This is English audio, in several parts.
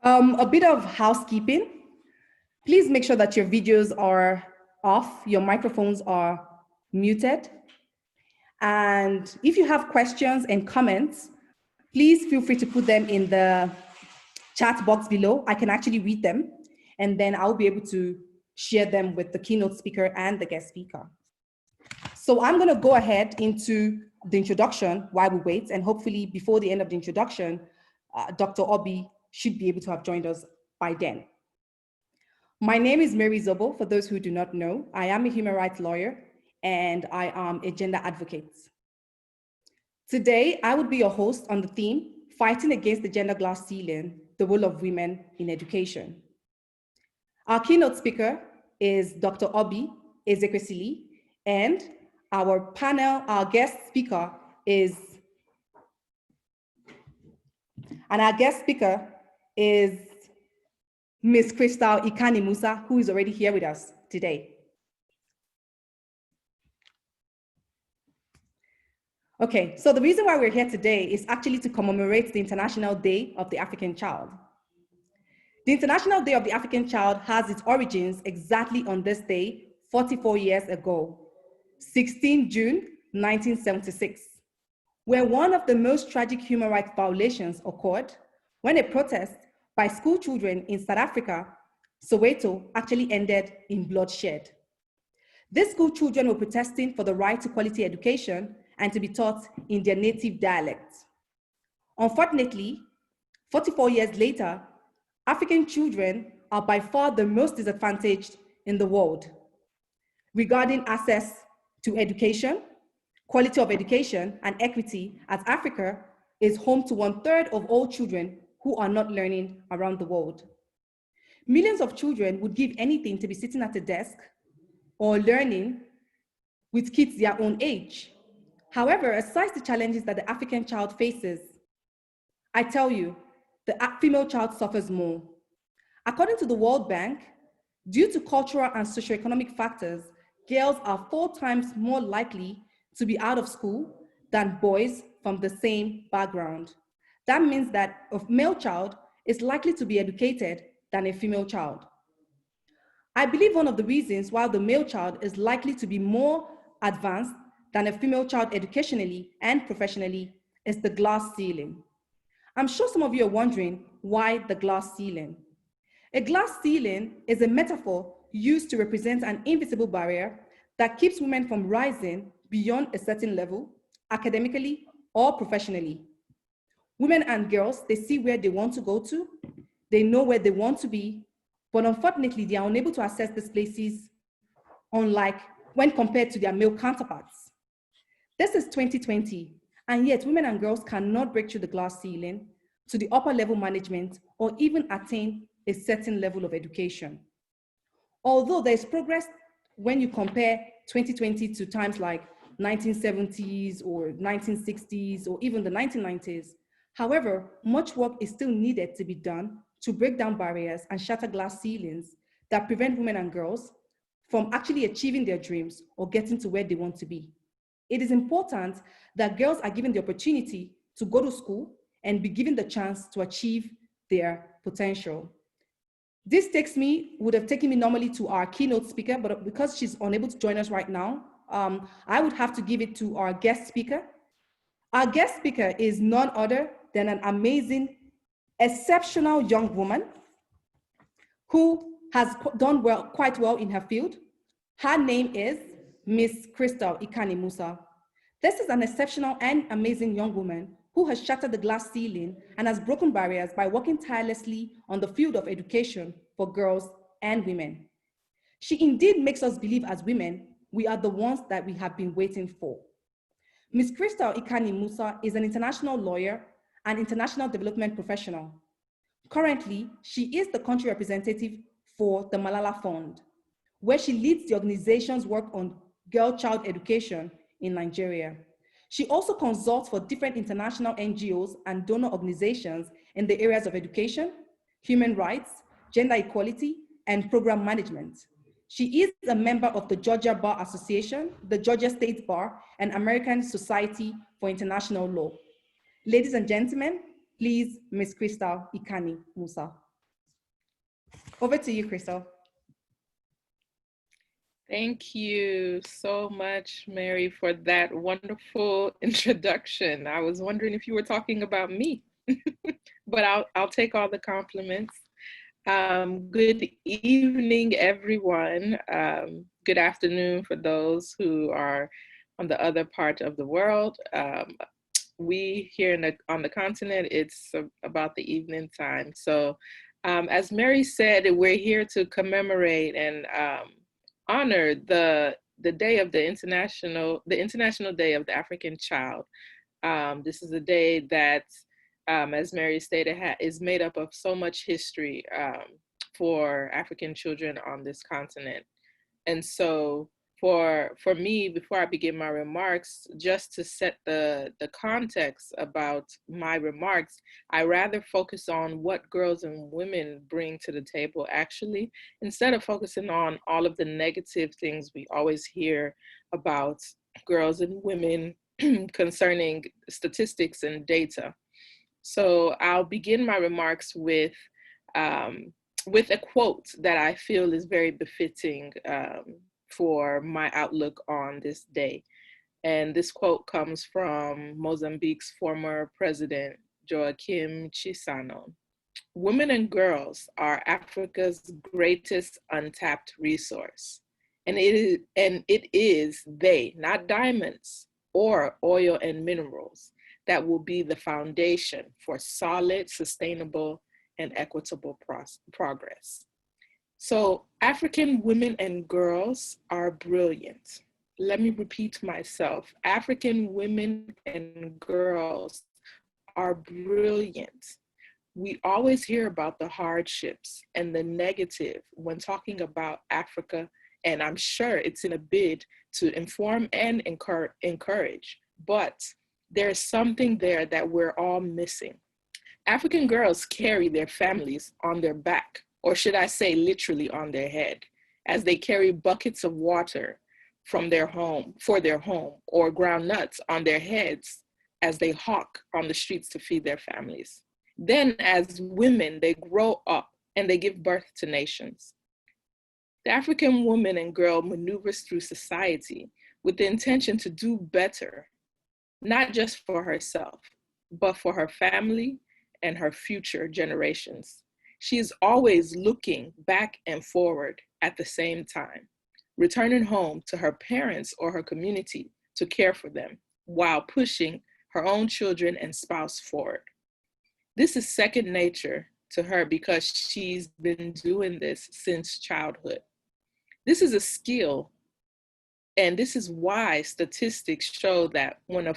A bit of housekeeping. Please make sure that your videos are off, your microphones are muted. And if you have questions and comments, please feel free to put them in the chat box below. I can actually read them, and then I'll be able to share them with the keynote speaker and the guest speaker. So I'm going to go ahead into the introduction while we wait, and hopefully before the end of the introduction, Dr. Oby should be able to have joined us by then. My name is Izobo. For those who do not know, I am a human rights lawyer and I am a gender advocate. Today, I would be your host on the theme, Fighting Against the Gender Glass Ceiling, the Role of Women in Education. Our keynote speaker is Dr. Oby Ezekwesili, and our guest speaker is Ms. Crystal Ikanih-Musa, who is already here with us today. Okay, so the reason why we're here today is actually to commemorate the International Day of the African Child. The International Day of the African Child has its origins exactly on this day 44 years ago, 16 June 1976, where one of the most tragic human rights violations occurred when a protest by school children in South Africa, Soweto, actually ended in bloodshed. These school children were protesting for the right to quality education and to be taught in their native dialect. Unfortunately, 44 years later, African children are by far the most disadvantaged in the world regarding access to education, quality of education, and equity, as Africa is home to 1/3 of all children who are not learning around the world. Millions of children would give anything to be sitting at a desk or learning with kids their own age. However, aside the challenges that the African child faces, I tell you, the female child suffers more. According to the World Bank, due to cultural and socioeconomic factors, girls are 4 times more likely to be out of school than boys from the same background. That means that a male child is likely to be educated than a female child. I believe one of the reasons why the male child is likely to be more advanced than a female child educationally and professionally is the glass ceiling. I'm sure some of you are wondering why the glass ceiling. A glass ceiling is a metaphor used to represent an invisible barrier that keeps women from rising beyond a certain level, academically or professionally. Women and girls, they see where they want to go to, they know where they want to be, but unfortunately, they are unable to access these places, unlike when compared to their male counterparts. This is 2020, and yet women and girls cannot break through the glass ceiling to the upper level management or even attain a certain level of education. Although there is progress when you compare 2020 to times like 1970s or 1960s or even the 1990s, however, much work is still needed to be done to break down barriers and shatter glass ceilings that prevent women and girls from actually achieving their dreams or getting to where they want to be. It is important that girls are given the opportunity to go to school and be given the chance to achieve their potential. This would have taken me normally to our keynote speaker, but because she's unable to join us right now, I would have to give it to our guest speaker. Our guest speaker is none other than an amazing, exceptional young woman who has done quite well in her field. Her name is Ms. Crystal Ikanih-Musa. This is an exceptional and amazing young woman who has shattered the glass ceiling and has broken barriers by working tirelessly on the field of education for girls and women. She indeed makes us believe as women, we are the ones that we have been waiting for. Ms. Crystal Ikanih-Musa is an international lawyer and international development professional. Currently, she is the country representative for the Malala Fund, where she leads the organization's work on girl-child education in Nigeria. She also consults for different international NGOs and donor organizations in the areas of education, human rights, gender equality, and program management. She is a member of the Georgia Bar Association, the Georgia State Bar, and American Society for International Law. Ladies and gentlemen, please, Ms. Crystal Ikanih-Musa. Over to you, Crystal. Thank you so much, Mary, for that wonderful introduction. I was wondering if you were talking about me, but I'll take all the compliments. Good evening, everyone. Good afternoon for those who are on the other part of the world. We here on the continent, it's about the evening time. So as Mary said, we're here to commemorate and honor the day of the International Day of the African Child. This is a day that, as Mary stated, is made up of so much history for African children on this continent. And so for me, before I begin my remarks, just to set the context about my remarks, I rather focus on what girls and women bring to the table actually, instead of focusing on all of the negative things we always hear about girls and women concerning statistics and data. So I'll begin my remarks with a quote that I feel is very befitting for my outlook on this day. And this quote comes from Mozambique's former president, Joaquim Chissano. Women and girls are Africa's greatest untapped resource. And it is they, not diamonds or oil and minerals, that will be the foundation for solid, sustainable, and equitable progress. So African women and girls are brilliant. Let me repeat myself. African women and girls are brilliant. We always hear about the hardships and the negative when talking about Africa, and I'm sure it's in a bid to inform and encourage, but there's something there that we're all missing. African girls carry their families on their back, or should I say literally on their head, as they carry buckets of water from their home, or ground nuts on their heads as they hawk on the streets to feed their families. Then as women, they grow up and they give birth to nations. The African woman and girl maneuvers through society with the intention to do better, not just for herself, but for her family and her future generations. She is always looking back and forward at the same time, returning home to her parents or her community to care for them while pushing her own children and spouse forward. This is second nature to her because she's been doing this since childhood. This is a skill, and this is why statistics show that when a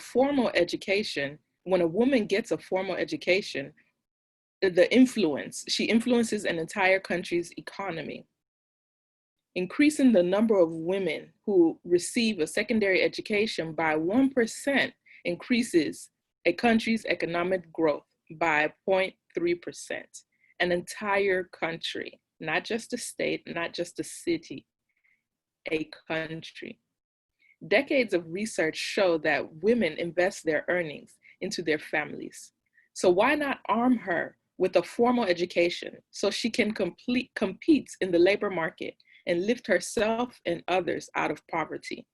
woman gets a formal education, she influences an entire country's economy. Increasing the number of women who receive a secondary education by 1% increases a country's economic growth by 0.3%. An entire country, not just a state, not just a city, a country. Decades of research show that women invest their earnings into their families. So why not arm her with a formal education so she can compete in the labor market and lift herself and others out of poverty?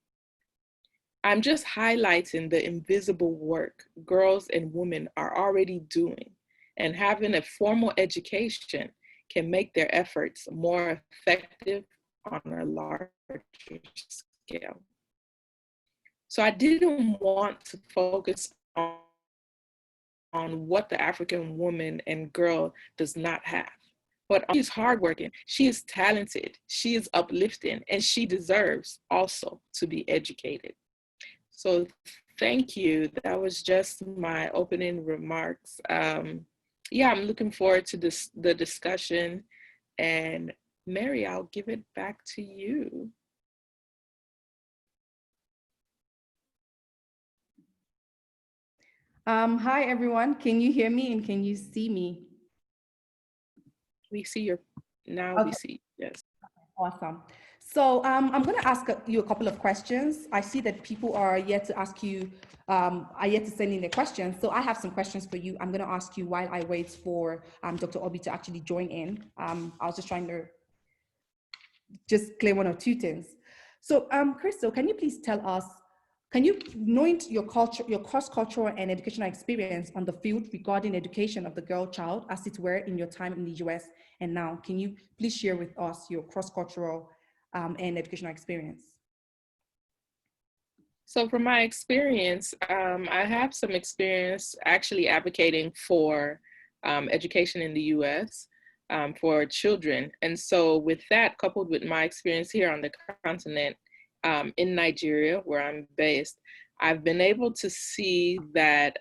I'm just highlighting the invisible work girls and women are already doing, and having a formal education can make their efforts more effective on a larger scale. So I didn't want to focus on what the African woman and girl does not have. But she is hardworking, she is talented, she is uplifting, and she deserves also to be educated. So thank you. That was just my opening remarks. Yeah, I'm looking forward to the discussion. And Mary, I'll give it back to you. Hi, everyone. Can you hear me and can you see me? We see your, now Okay. we see, yes. Awesome. So I'm going to ask you a couple of questions. I see that people are yet to ask you, are yet to send in their questions. So I have some questions for you. I'm going to ask you while I wait for Dr. Oby to actually join in. I was just trying to just clear one or two things. So Crystal, can you please tell us, can you, knowing your culture, your cross-cultural and educational experience on the field regarding education of the girl child, as it were in your time in the US and now, can you please share with us your cross-cultural and educational experience? So from my experience, I have some experience actually advocating for education in the US for children. And so with that, coupled with my experience here on the continent, in Nigeria, where I'm based, I've been able to see that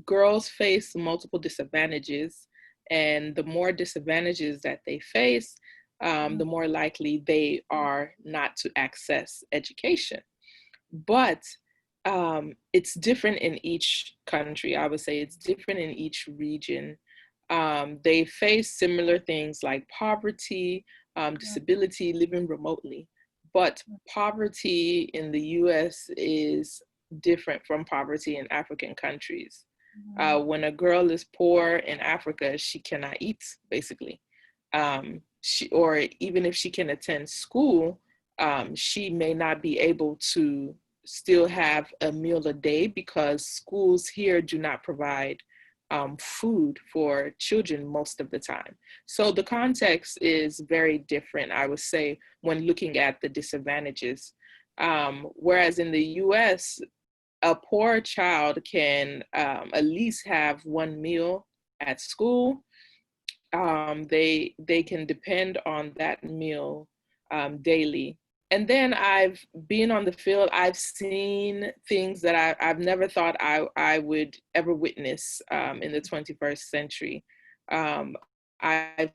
girls face multiple disadvantages, and the more disadvantages that they face, the more likely they are not to access education. But it's different in each country. I would say it's different in each region. They face similar things like poverty, disability, living remotely. But poverty in the US is different from poverty in African countries. When a girl is poor in Africa, she cannot eat, basically. Or even if she can attend school, she may not be able to still have a meal a day because schools here do not provide food for children most of the time. So the context is very different, I would say, when looking at the disadvantages. Whereas in the US, a poor child can at least have one meal at school. They can depend on that meal daily. And then I've been on the field, I've seen things that I've never thought I would ever witness in the 21st century. I've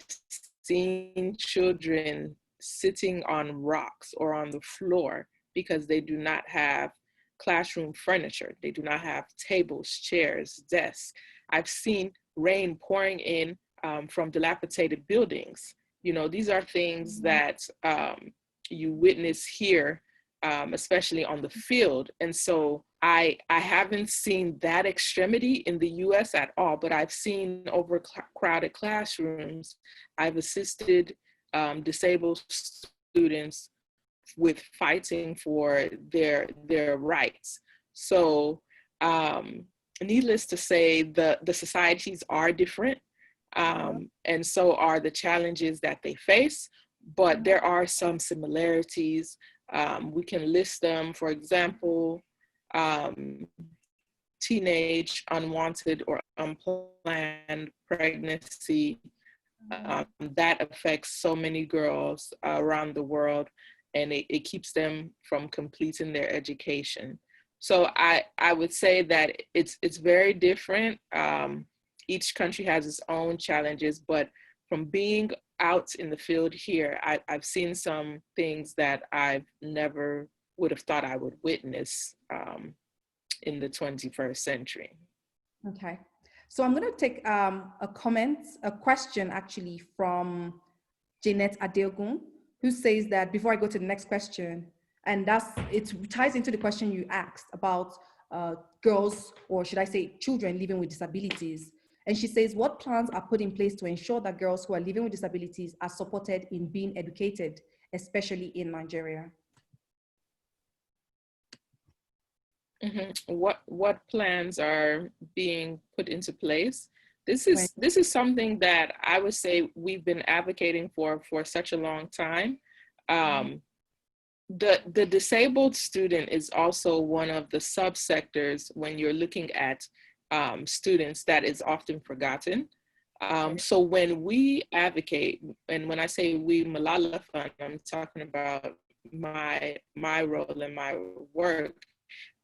seen children sitting on rocks or on the floor because they do not have classroom furniture. They do not have tables, chairs, desks. I've seen rain pouring in from dilapidated buildings. You know, these are things that you witness here, especially on the field. And so I haven't seen that extremity in the US at all, but I've seen overcrowded classrooms. I've assisted disabled students with fighting for their rights. So needless to say, the societies are different. And so are the challenges that they face, but there are some similarities. We can list them, for example, teenage, unwanted, or unplanned pregnancy. That affects so many girls around the world, and it keeps them from completing their education. So I would say that it's very different. Each country has its own challenges, but from being out in the field here, I've seen some things that I've never would have thought I would witness in the 21st century. Okay, so I'm going to take a question actually from Janet Adeogun, who says that before I go to the next question, and it ties into the question you asked about girls, or should I say children living with disabilities. And she says, what plans are put in place to ensure that girls who are living with disabilities are supported in being educated, especially in Nigeria? Mm-hmm. What plans are being put into place? This is something that I would say we've been advocating for such a long time. The disabled student is also one of the subsectors when you're looking at students that is often forgotten. So when we advocate, and when I say we, Malala Fund, I'm talking about my role and my work.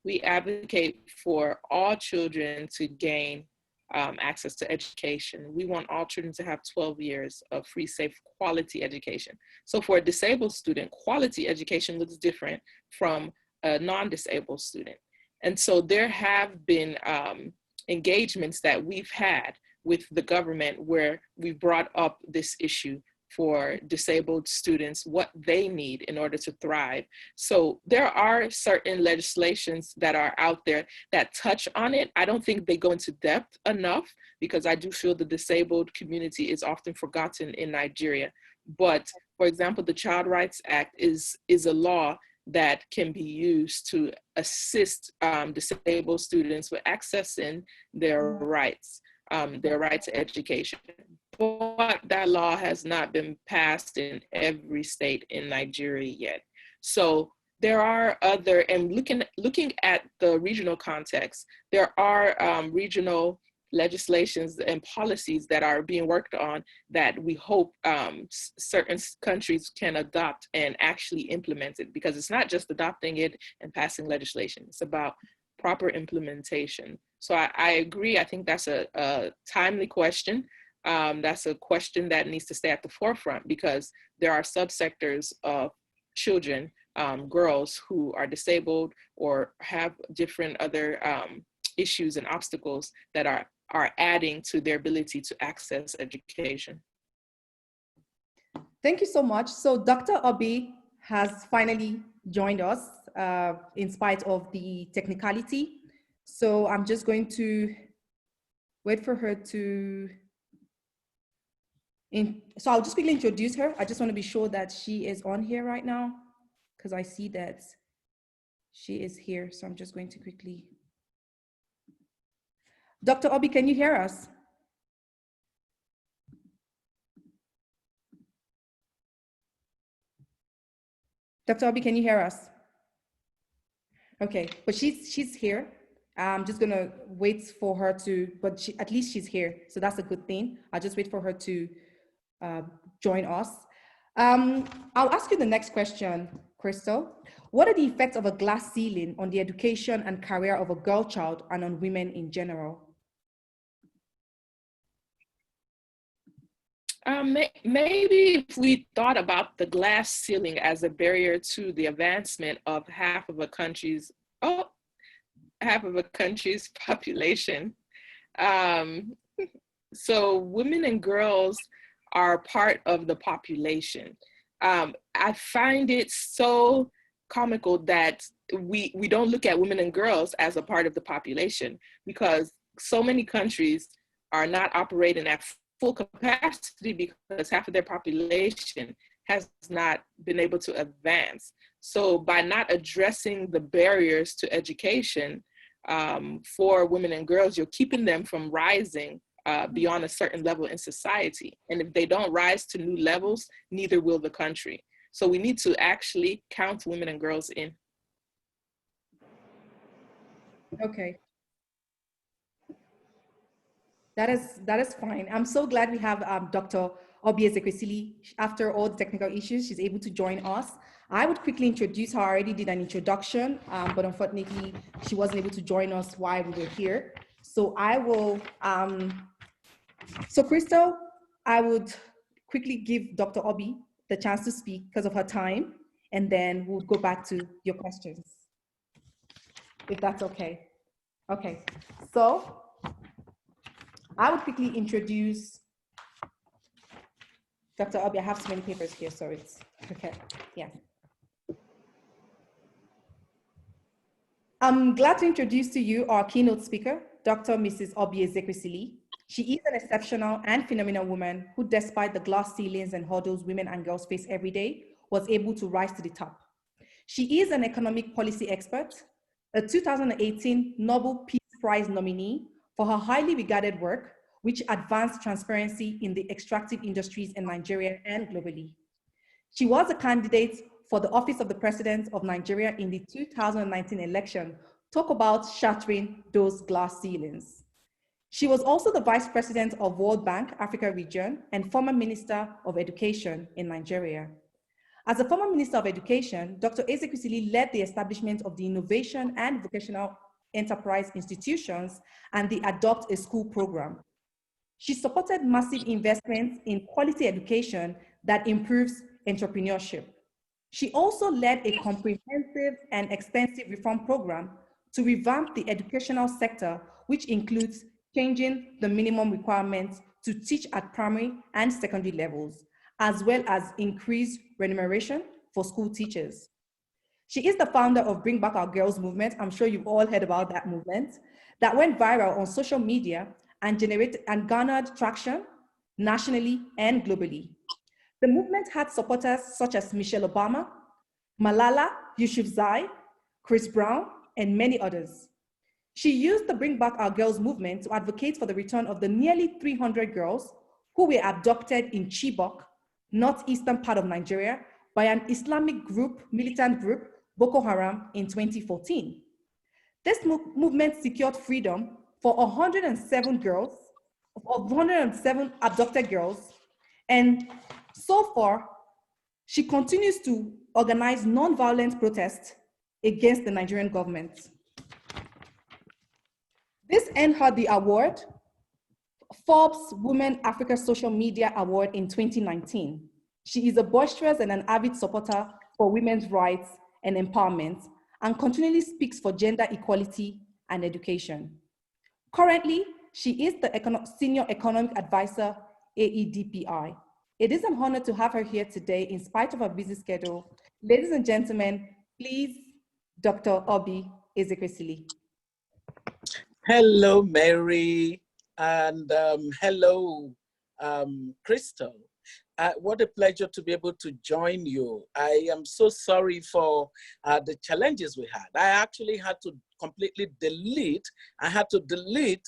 We advocate for all children to gain access to education. We want all children to have 12 years of free, safe, quality education. So for a disabled student, quality education looks different from a non-disabled student. And so there have been engagements that we've had with the government where we brought up this issue for disabled students, what they need in order to thrive. So there are certain legislations that are out there that touch on it. I don't think they go into depth enough, because I do feel the disabled community is often forgotten in Nigeria. But for example, the Child Rights Act is a law that can be used to assist disabled students with accessing their rights to education. But that law has not been passed in every state in Nigeria yet. So there are other, and looking at the regional context, there are regional legislations and policies that are being worked on that we hope certain countries can adopt and actually implement it, because it's not just adopting it and passing legislation, it's about proper implementation. So I agree. I think that's a timely question. That's a question that needs to stay at the forefront, because there are subsectors of children, girls who are disabled or have different other issues and obstacles that are adding to their ability to access education. Thank you so much. So Dr. Oby has finally joined us in spite of the technicality. So I'm just going to wait for her to, so I'll just quickly introduce her. I just want to be sure that she is on here right now, because I see that she is here. So I'm just going to quickly. Dr. Oby, can you hear us? Dr. Oby, can you hear us? Okay, but she's here. I'm just gonna wait for her to, but at least she's here. So that's a good thing. I'll just wait for her to join us. I'll ask you the next question, Crystal. What are the effects of a glass ceiling on the education and career of a girl child and on women in general? Maybe if we thought about the glass ceiling as a barrier to the advancement of half of a country's population. So women and girls are part of the population. I find it so comical that we don't look at women and girls as a part of the population, because so many countries are not operating at full capacity because half of their population has not been able to advance. So by not addressing the barriers to education for women and girls, you're keeping them from rising beyond a certain level in society. And if they don't rise to new levels, neither will the country. So we need to actually count women and girls in. Okay. That is fine. I'm so glad we have Dr. Oby Ezekwesili. After all the technical issues, she's able to join us. I would quickly introduce her. I already did an introduction, but unfortunately, she wasn't able to join us while we were here. So I will, so Crystal, I would quickly give Dr. Oby the chance to speak because of her time, and then we'll go back to your questions, if that's okay. Okay, so I would quickly introduce Dr. Oby. I have so many papers here, so it's okay. Yeah. I'm glad to introduce to you our keynote speaker, Dr. Mrs. Oby Ezekwesili. She is an exceptional and phenomenal woman who, despite the glass ceilings and hurdles women and girls face every day, was able to rise to the top. She is an economic policy expert, a 2018 Nobel Peace Prize nominee for her highly regarded work, which advanced transparency in the extractive industries in Nigeria and globally. She was a candidate for the office of the President of Nigeria in the 2019 election. Talk about shattering those glass ceilings. She was also the Vice President of World Bank Africa Region and former Minister of Education in Nigeria. As a former Minister of Education, Dr. Ezekwesili led the establishment of the Innovation and Vocational Enterprise Institutions and the Adopt a School program. She supported massive investments in quality education that improves entrepreneurship. She also led a comprehensive and extensive reform program to revamp the educational sector, which includes changing the minimum requirements to teach at primary and secondary levels as well as increased remuneration for school teachers. She is the founder of Bring Back Our Girls movement. I'm sure you've all heard about that movement that went viral on social media and garnered traction nationally and globally. The movement had supporters such as Michelle Obama, Malala Yousafzai, Chris Brown, and many others. She used the Bring Back Our Girls movement to advocate for the return of the nearly 300 girls who were abducted in Chibok, northeastern part of Nigeria, by an Islamic group, militant group, Boko Haram, in 2014. This movement secured freedom for 107 girls, 107 abducted girls, and so far, she continues to organize non-violent protests against the Nigerian government. This earned her the award, Forbes Women Africa Social Media Award in 2019. She is a boisterous and an avid supporter for women's rights and empowerment, and continually speaks for gender equality and education. Currently, she is the Senior Economic Advisor, AEDPI. It is an honor to have her here today in spite of her busy schedule. Ladies and gentlemen, please, Dr. Oby Ezekwesili. Hello, Mary, and hello, Crystal. What a pleasure to be able to join you. I am so sorry for the challenges we had. I actually had to completely delete. I had to delete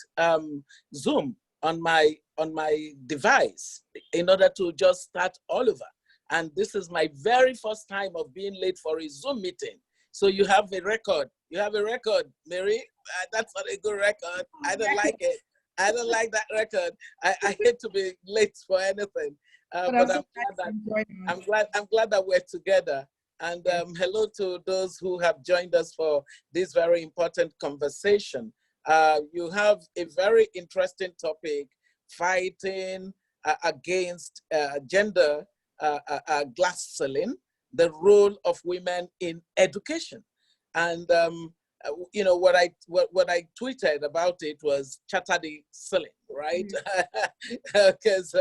Zoom on my device in order to just start all over. And this is my very first time of being late for a Zoom meeting. So you have a record. You have a record, Mary. That's not a good record. I don't like it. I don't like that record. I hate to be late for anything. But I'm glad that we're together. And hello to those who have joined us for this very important conversation. You have a very interesting topic, fighting against gender glass ceiling, the role of women in education. And you know, what I tweeted about it was shatter the ceiling, right? Because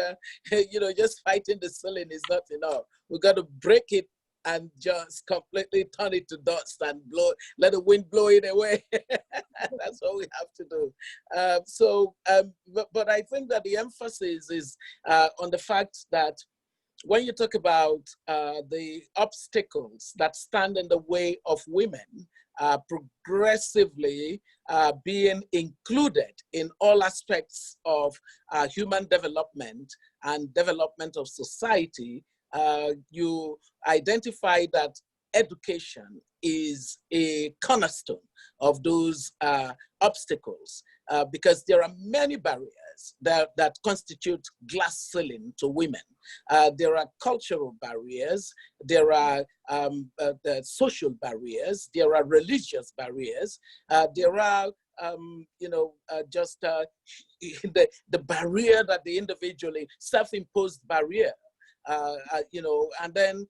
you know, just fighting the ceiling is not enough. We got to break it and just completely turn it to dust and let the wind blow it away. That's what we have to do. But I think that the emphasis is on the fact that when you talk about the obstacles that stand in the way of women progressively being included in all aspects of human development and development of society, you identify that education is a cornerstone of those obstacles because there are many barriers that constitute glass ceiling to women. There are cultural barriers, there are the social barriers, there are religious barriers, there are you know, just the barrier that the individually self-imposed barrier. You know, and then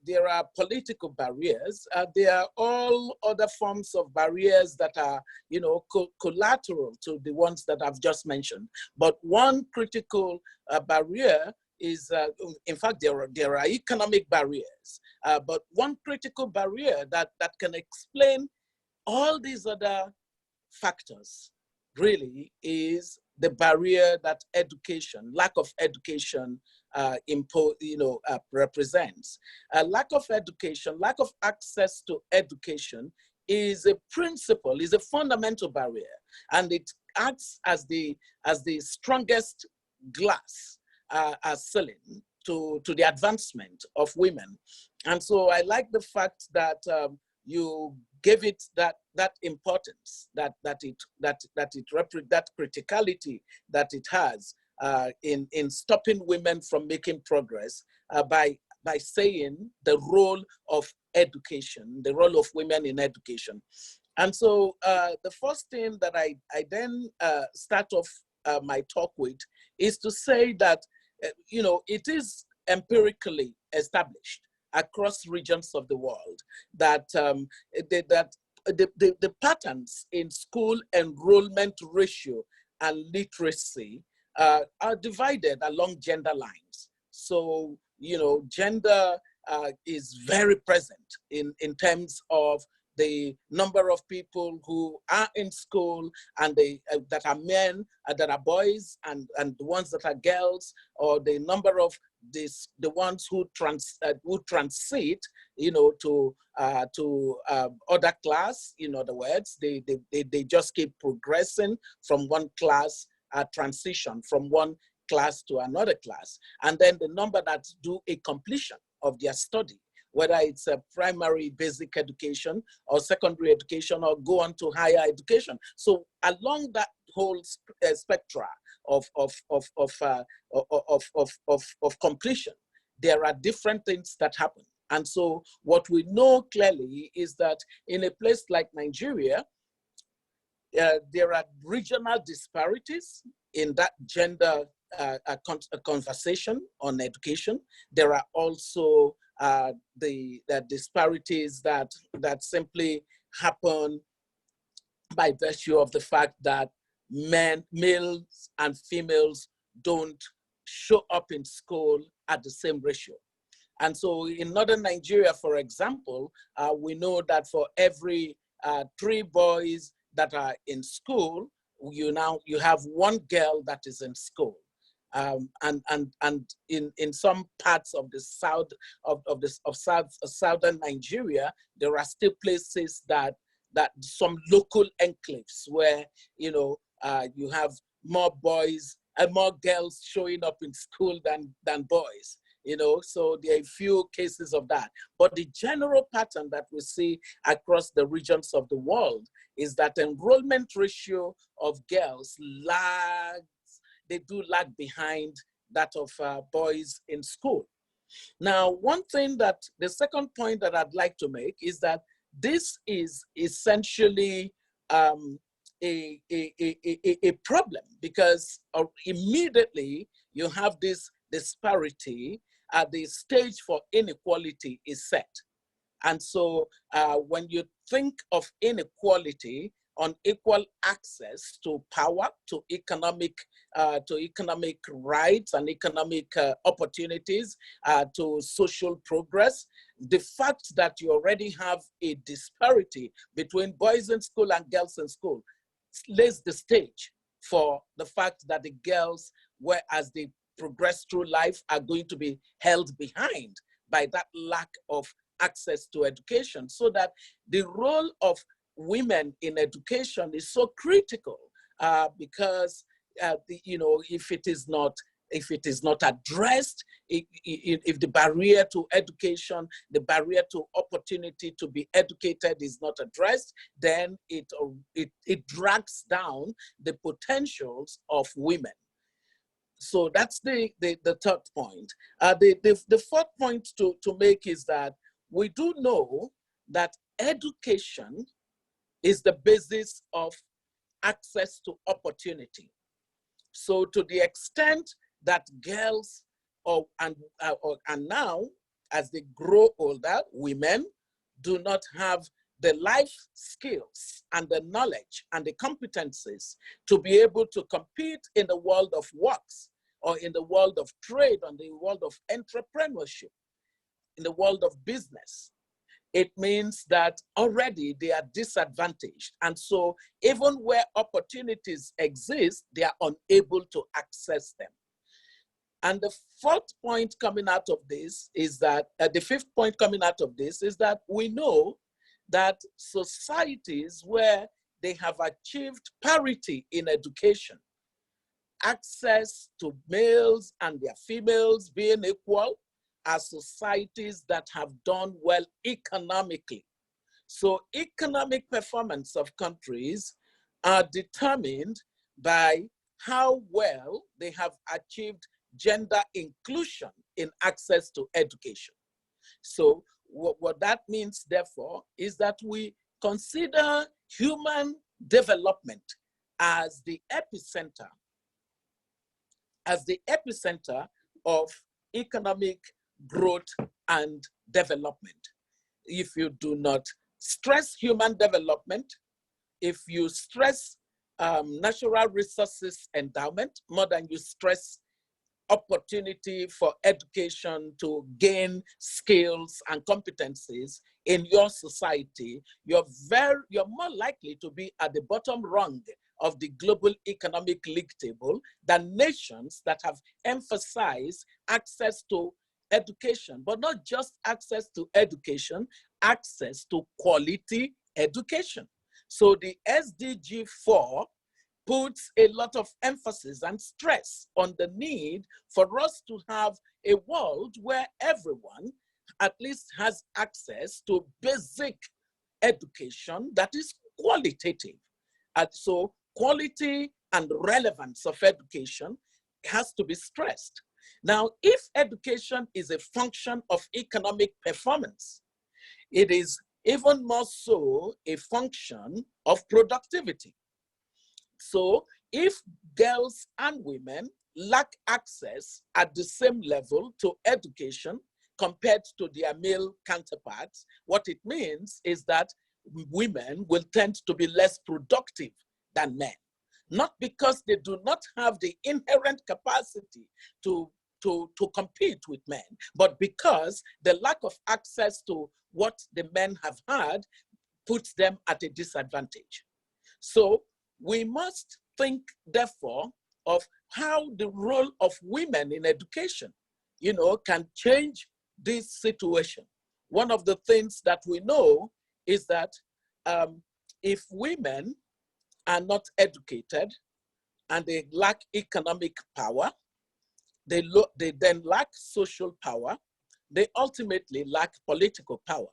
there are political barriers. There are all other forms of barriers that are, you know, collateral to the ones that I've just mentioned. But one critical barrier is, in fact, there are economic barriers. But one critical barrier that can explain all these other factors really is the barrier that education, lack of education, represents. Lack of education, lack of access to education is a principle, is a fundamental barrier, and it acts as the strongest glass ceiling to the advancement of women. And so I like the fact that you gave it that importance, that criticality that it has in stopping women from making progress by saying the role of education, the role of women in education. And so the first thing that I then start off my talk with is to say that you know, it is empirically established across regions of the world that the patterns in school enrollment ratio and literacy are divided along gender lines. So gender is very present in terms of the number of people who are in school and that are men, that are boys, and the ones that are girls, or the number of the ones who transit, to other class. In other words, they just keep progressing from one class, transition from one class to another class, and then the number that do a completion of their study, whether it's a primary basic education or secondary education or go on to higher education. So along that whole spectra of completion, there are different things that happen. And so what we know clearly is that in a place like Nigeria, there are regional disparities in that gender conversation on education. There are also the disparities that simply happen by virtue of the fact that males and females don't show up in school at the same ratio. And so in northern Nigeria, for example, we know that for every 3 boys that are in school, you have 1 girl that is in school. And in some parts of the south of southern Nigeria, there are still places that some local enclaves where you have more boys and more girls showing up in school than boys. So there are a few cases of that. But the general pattern that we see across the regions of the world is that enrollment ratio of girls they do lag behind that of boys in school. Now, the second point that I'd like to make is that this is essentially a problem, because immediately you have this disparity at the stage for inequality is set. And so when you think of inequality, unequal access to power, to economic rights and economic opportunities, to social progress, the fact that you already have a disparity between boys in school and girls in school lays the stage for the fact that the girls, as they progress through life, are going to be held behind by that lack of access to education, so that the role of women in education is so critical, because if it is not addressed, if the barrier to education, the barrier to opportunity to be educated is not addressed, then it drags down the potentials of women. So that's the third point. The fourth point to make is that we do know that education is the basis of access to opportunity. So to the extent that girls and now, as they grow older, women do not have the life skills and the knowledge and the competencies to be able to compete in the world of works, or in the world of trade, or in the world of entrepreneurship, in the world of business, it means that already they are disadvantaged. And so even where opportunities exist, they are unable to access them. And the fourth point coming out of this is that, the fifth point coming out of this is that we know that societies where they have achieved parity in education, access to males and their females being equal, are societies that have done well economically. So economic performance of countries are determined by how well they have achieved gender inclusion in access to education. So what that means, therefore, is that we consider human development as the epicenter of economic growth and development. If you do not stress human development, if you stress natural resources endowment more than you stress opportunity for education to gain skills and competencies in your society, you're more likely to be at the bottom rung of the global economic league table than nations that have emphasized access to education, but not just access to education, access to quality education. So the SDG 4 puts a lot of emphasis and stress on the need for us to have a world where everyone at least has access to basic education that is qualitative. And so quality and relevance of education has to be stressed. Now, if education is a function of economic performance, it is even more so a function of productivity. So if girls and women lack access at the same level to education compared to their male counterparts, what it means is that women will tend to be less productive than men. Not because they do not have the inherent capacity to compete with men, but because the lack of access to what the men have had puts them at a disadvantage. So we must think, therefore, of how the role of women in education, can change this situation. One of the things that we know is that if women are not educated and they lack economic power, they then lack social power, they ultimately lack political power.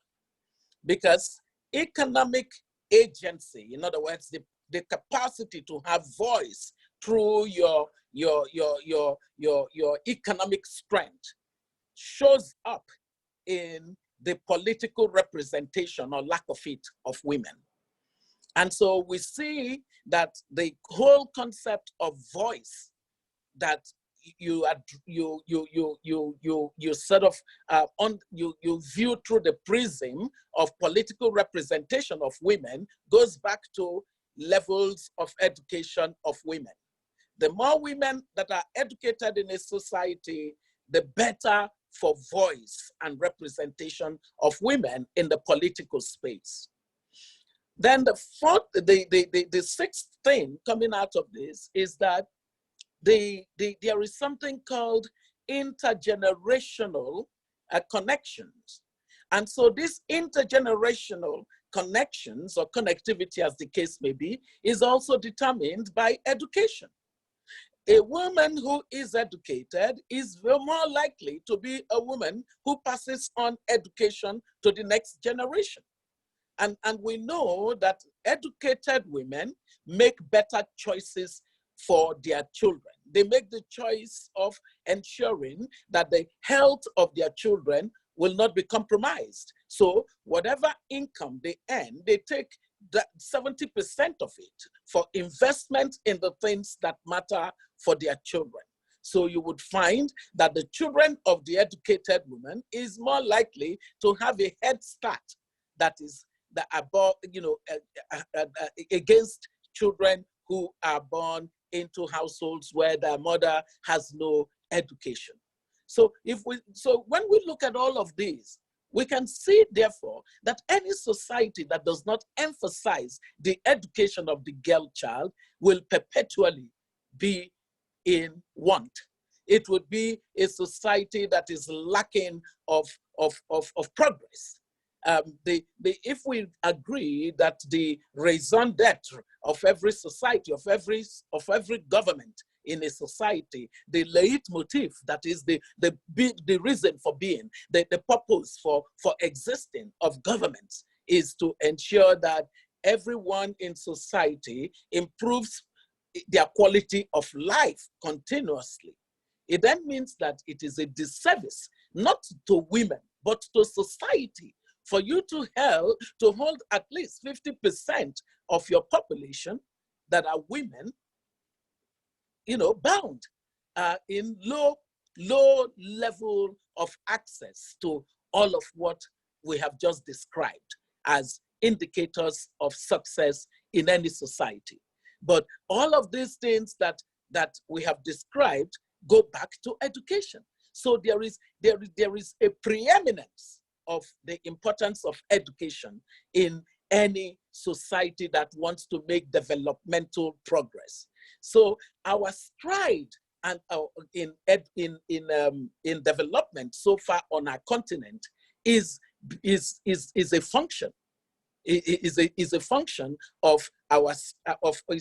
Because economic agency, in other words, the capacity to have voice through your economic strength shows up in the political representation or lack of it of women. And so we see that the whole concept of voice that you sort of you view through the prism of political representation of women goes back to levels of education of women. The more women that are educated in a society, the better for voice and representation of women in the political space. Then the sixth thing coming out of this is that there is something called intergenerational connections. And so these intergenerational connections or connectivity, as the case may be, is also determined by education. A woman who is educated is more likely to be a woman who passes on education to the next generation. And we know that educated women make better choices for their children. They make the choice of ensuring that the health of their children will not be compromised. So whatever income they earn, they take 70% of it for investment in the things that matter for their children. So you would find that the children of the educated woman is more likely to have a head start that is above, against children who are born into households where their mother has no education. So when we look at all of these, we can see, therefore, that any society that does not emphasize the education of the girl child will perpetually be in want. It would be a society that is lacking of progress. If we agree that the raison d'etre of every society, of every government in a society, the leitmotif, that is the reason for being, the purpose for existing of governments, is to ensure that everyone in society improves their quality of life continuously. It then means that it is a disservice, not to women, but to society, for you to hold at least 50% of your population that are women, bound in low level of access to all of what we have just described as indicators of success in any society. But all of these things that we have described, go back to education. So there is a preeminence of the importance of education in any society that wants to make developmental progress. So our stride and in development so far on our continent is a function. Is a function of is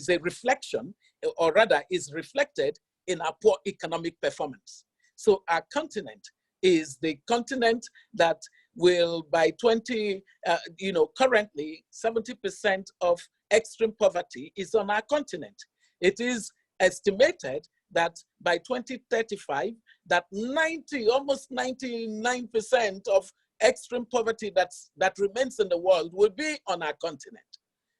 a reflection, or rather is reflected in our poor economic performance. So our continent is the continent that will by currently 70% of extreme poverty is on our continent. It is estimated that by 2035, that almost 99% of extreme poverty that remains in the world will be on our continent.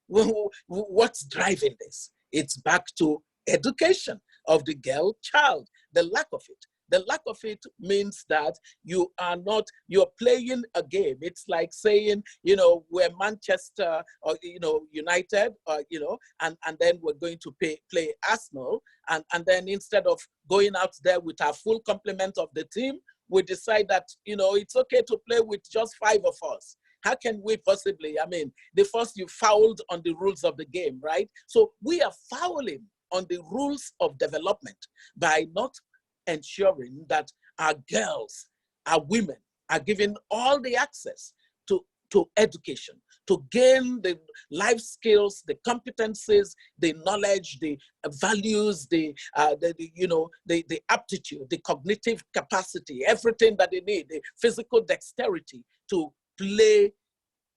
What's driving this? It's back to education of the girl child, the lack of it. The lack of it means that you're playing a game. It's like saying, we're Manchester or, United, and then we're going to play Arsenal. And then instead of going out there with our full complement of the team, we decide that, it's okay to play with just 5 of us. How can we possibly, the first you fouled on the rules of the game, right? So we are fouling on the rules of development by not ensuring that our girls, our women are given all the access to education, to gain the life skills, the competencies, the knowledge, the values, the aptitude, the cognitive capacity, everything that they need, the physical dexterity to play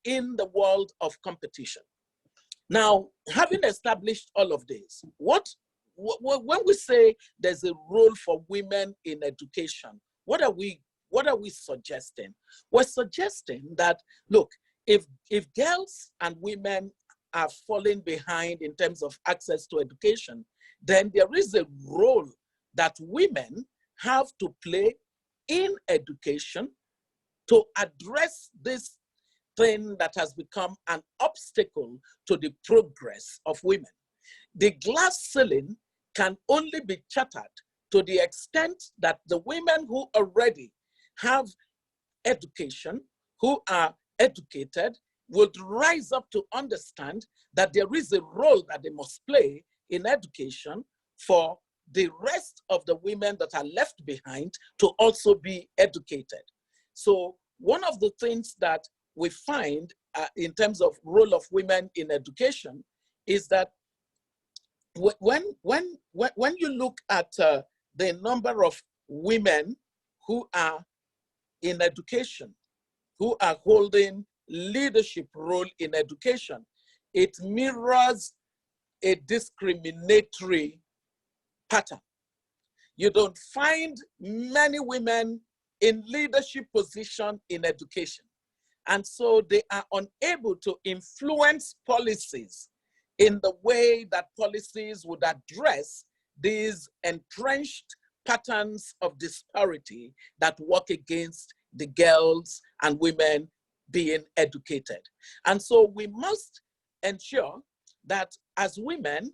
in the world of competition. Now, having established all of this, when we say there's a role for women in education, what are we suggesting? We're suggesting that, look, if girls and women are falling behind in terms of access to education, then there is a role that women have to play in education to address this thing that has become an obstacle to the progress of women. The glass ceiling can only be shattered to the extent that the women who already have education, who are educated, would rise up to understand that there is a role that they must play in education for the rest of the women that are left behind to also be educated. So one of the things that we find in terms of role of women in education is that when you look at the number of women who are in education, who are holding leadership role in education, it mirrors a discriminatory pattern. You don't find many women in leadership position in education. And so they are unable to influence policies in the way that policies would address these entrenched patterns of disparity that work against the girls and women being educated. And so we must ensure that as women,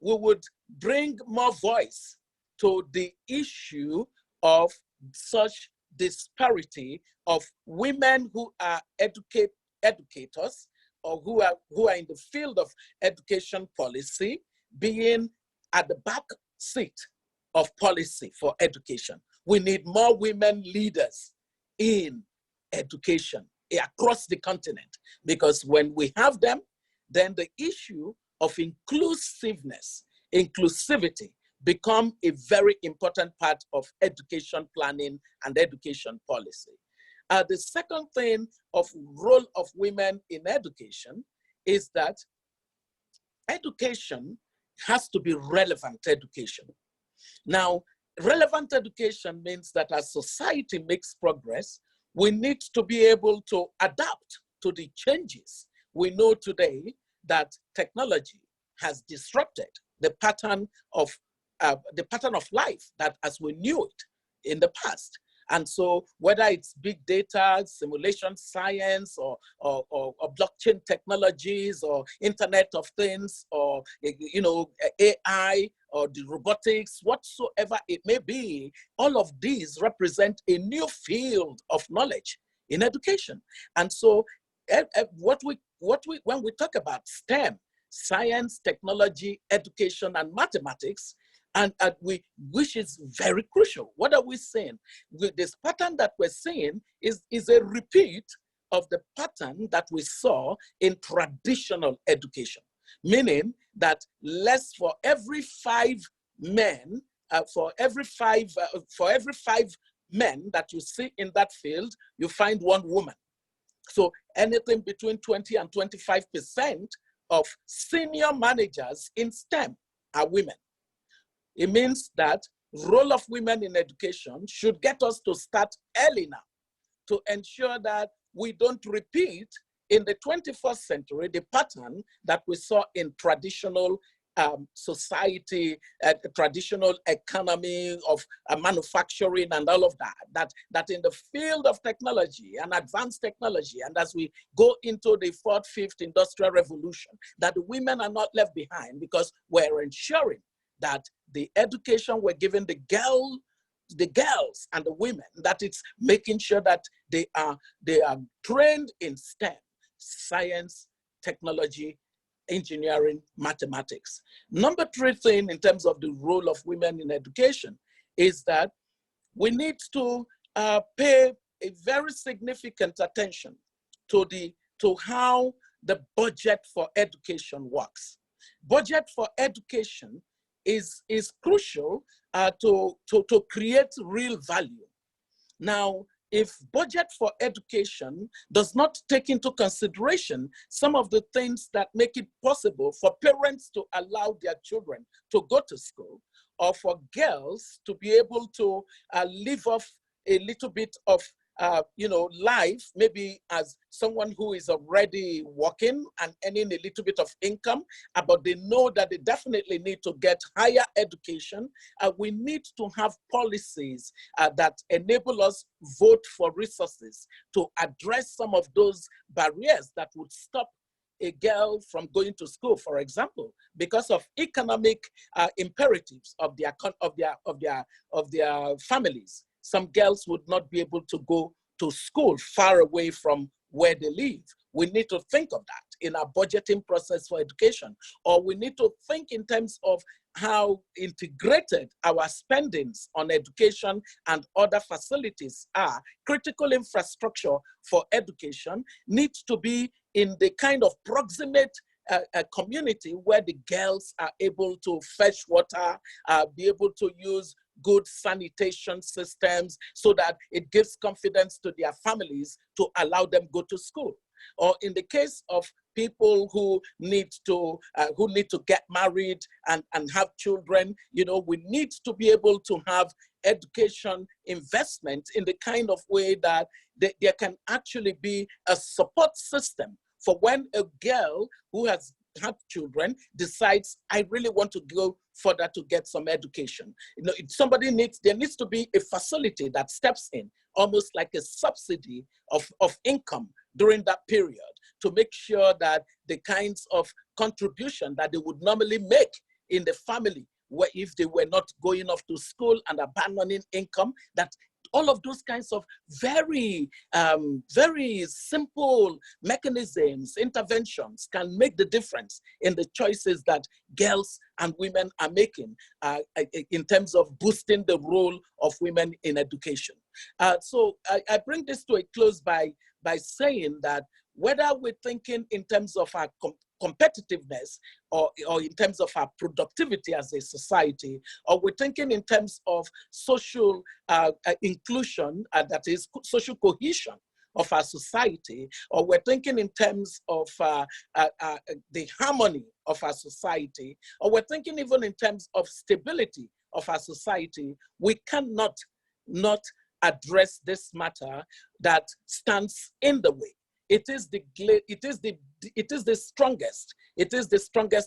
we would bring more voice to the issue of such disparity of women who are educators or who are in the field of education policy being at the back seat of policy for education. We need more women leaders in education across the continent, because when we have them, then the issue of inclusivity become a very important part of education planning and education policy. The second thing of role of women in education is that education has to be relevant education. Now, relevant education means that as society makes progress, we need to be able to adapt to the changes. We know today that technology has disrupted the pattern of life that as we knew it in the past. And so whether it's big data, simulation science, or blockchain technologies, or Internet of Things, or AI, or the robotics, whatsoever it may be, all of these represent a new field of knowledge in education. And so when we talk about STEM, science, technology, education, and mathematics, and which is very crucial. What are we saying? This pattern that we're seeing is a repeat of the pattern that we saw in traditional education, meaning that less for every 5 men, for every five men that you see in that field, you find 1 woman. So anything between 20 and 25% of senior managers in STEM are women. It means that role of women in education should get us to start early now to ensure that we don't repeat in the 21st century the pattern that we saw in traditional society, traditional economy of manufacturing and all of that in the field of technology and advanced technology, and as we go into the 4th, 5th industrial revolution, that the women are not left behind, because we're ensuring that the education we're giving the girls and the women, that it's making sure that they are trained in STEM, science, technology, engineering, mathematics. Number 3 thing in terms of the role of women in education is that we need to pay a very significant attention to how the budget for education works. Budget for education is crucial to create real value. Now, if budget for education does not take into consideration some of the things that make it possible for parents to allow their children to go to school, or for girls to be able to live off a little bit of life, maybe as someone who is already working and earning a little bit of income, but they know that they definitely need to get higher education. We need to have policies that enable us vote for resources to address some of those barriers that would stop a girl from going to school, for example, because of economic imperatives of their families. Some girls would not be able to go to school far away from where they live. We need to think of that in our budgeting process for education, or we need to think in terms of how integrated our spendings on education and other facilities are. Critical infrastructure for education needs to be in the kind of proximate community where the girls are able to fetch water, be able to use good sanitation systems, so that it gives confidence to their families to allow them go to school. Or in the case of people who need to get married and have children, we need to be able to have education investment in the kind of way that there can actually be a support system for when a girl who has had children decides, I really want to go further to get some education. There needs to be a facility that steps in, almost like a subsidy of income during that period, to make sure that the kinds of contribution that they would normally make in the family, where if they were not going off to school and abandoning income, that all of those kinds of very, very simple mechanisms, interventions can make the difference in the choices that girls and women are making in terms of boosting the role of women in education. So I bring this to a close by saying that whether we're thinking in terms of our competitiveness or in terms of our productivity as a society, or we're thinking in terms of social inclusion, that is social cohesion of our society, or we're thinking in terms of the harmony of our society, or we're thinking even in terms of stability of our society, we cannot not address this matter that stands in the way. It is the strongest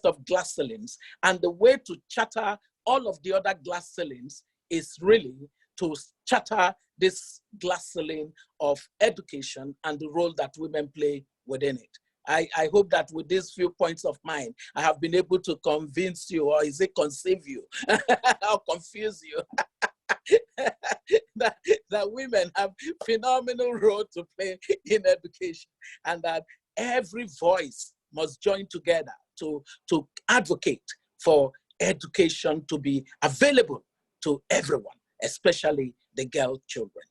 of glass ceilings, and the way to shatter all of the other glass ceilings is really to shatter this glass ceiling of education and the role that women play within it. I hope that with these few points of mine, I have been able to convince you, or is it conceive you, or confuse you, that women have phenomenal role to play in education, and that every voice must join together to advocate for education to be available to everyone, especially the girl children.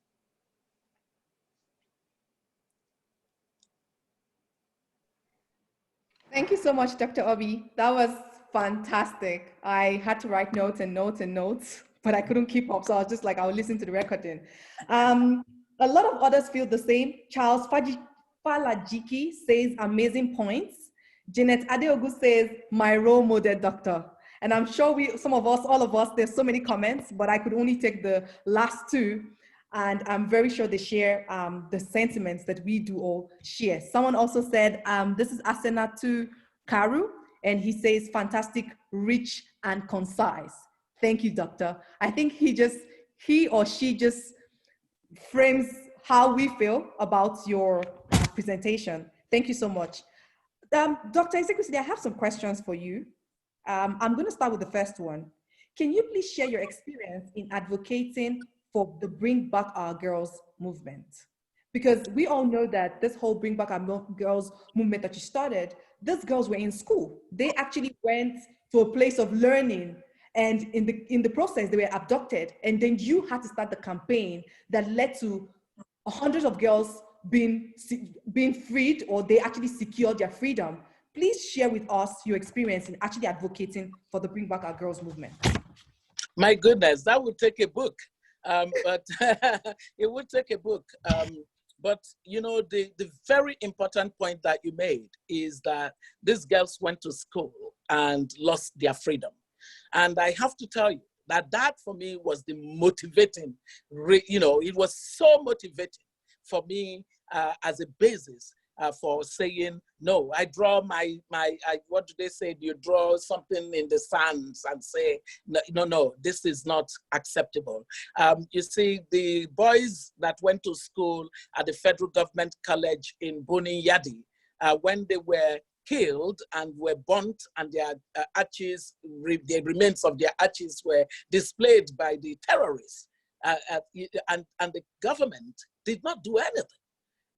Thank you so much, Dr. Oby. That was fantastic. I had to write notes and notes and notes, but I couldn't keep up. So I was just like, I'll listen to the recording. A lot of others feel the same. Charles Falajiki says amazing points. Janet Adeogu says, my role model doctor. And I'm sure some of us, all of us, there's so many comments, but I could only take the last two. And I'm very sure they share the sentiments that we do all share. Someone also said, this is Asenatu Karu, and he says, fantastic, rich, and concise. Thank you, doctor. I think he or she just frames how we feel about your presentation. Thank you so much. Dr. Ezekwesili, I have some questions for you. I'm going to start with the first one. Can you please share your experience in advocating for the Bring Back Our Girls movement? Because we all know that this whole Bring Back Our Girls movement that you started, these girls were in school. They actually went to a place of learning, and in the process, they were abducted. And then you had to start the campaign that led to hundreds of girls being freed, or they actually secured their freedom. Please share with us your experience in actually advocating for the Bring Back Our Girls movement. My goodness, that would take a book. But it would take a book. But you know, the very important point that you made is that these girls went to school and lost their freedom. And I have to tell you that for me was the motivating, it was so motivating for me as a basis for saying, no, I draw what do they say? You draw something in the sands and say, no, this is not acceptable. You see, the boys that went to school at the federal government college in Buni Yadi, when they were killed and were burnt, and their arches, the remains of their arches were displayed by the terrorists, and the government did not do anything.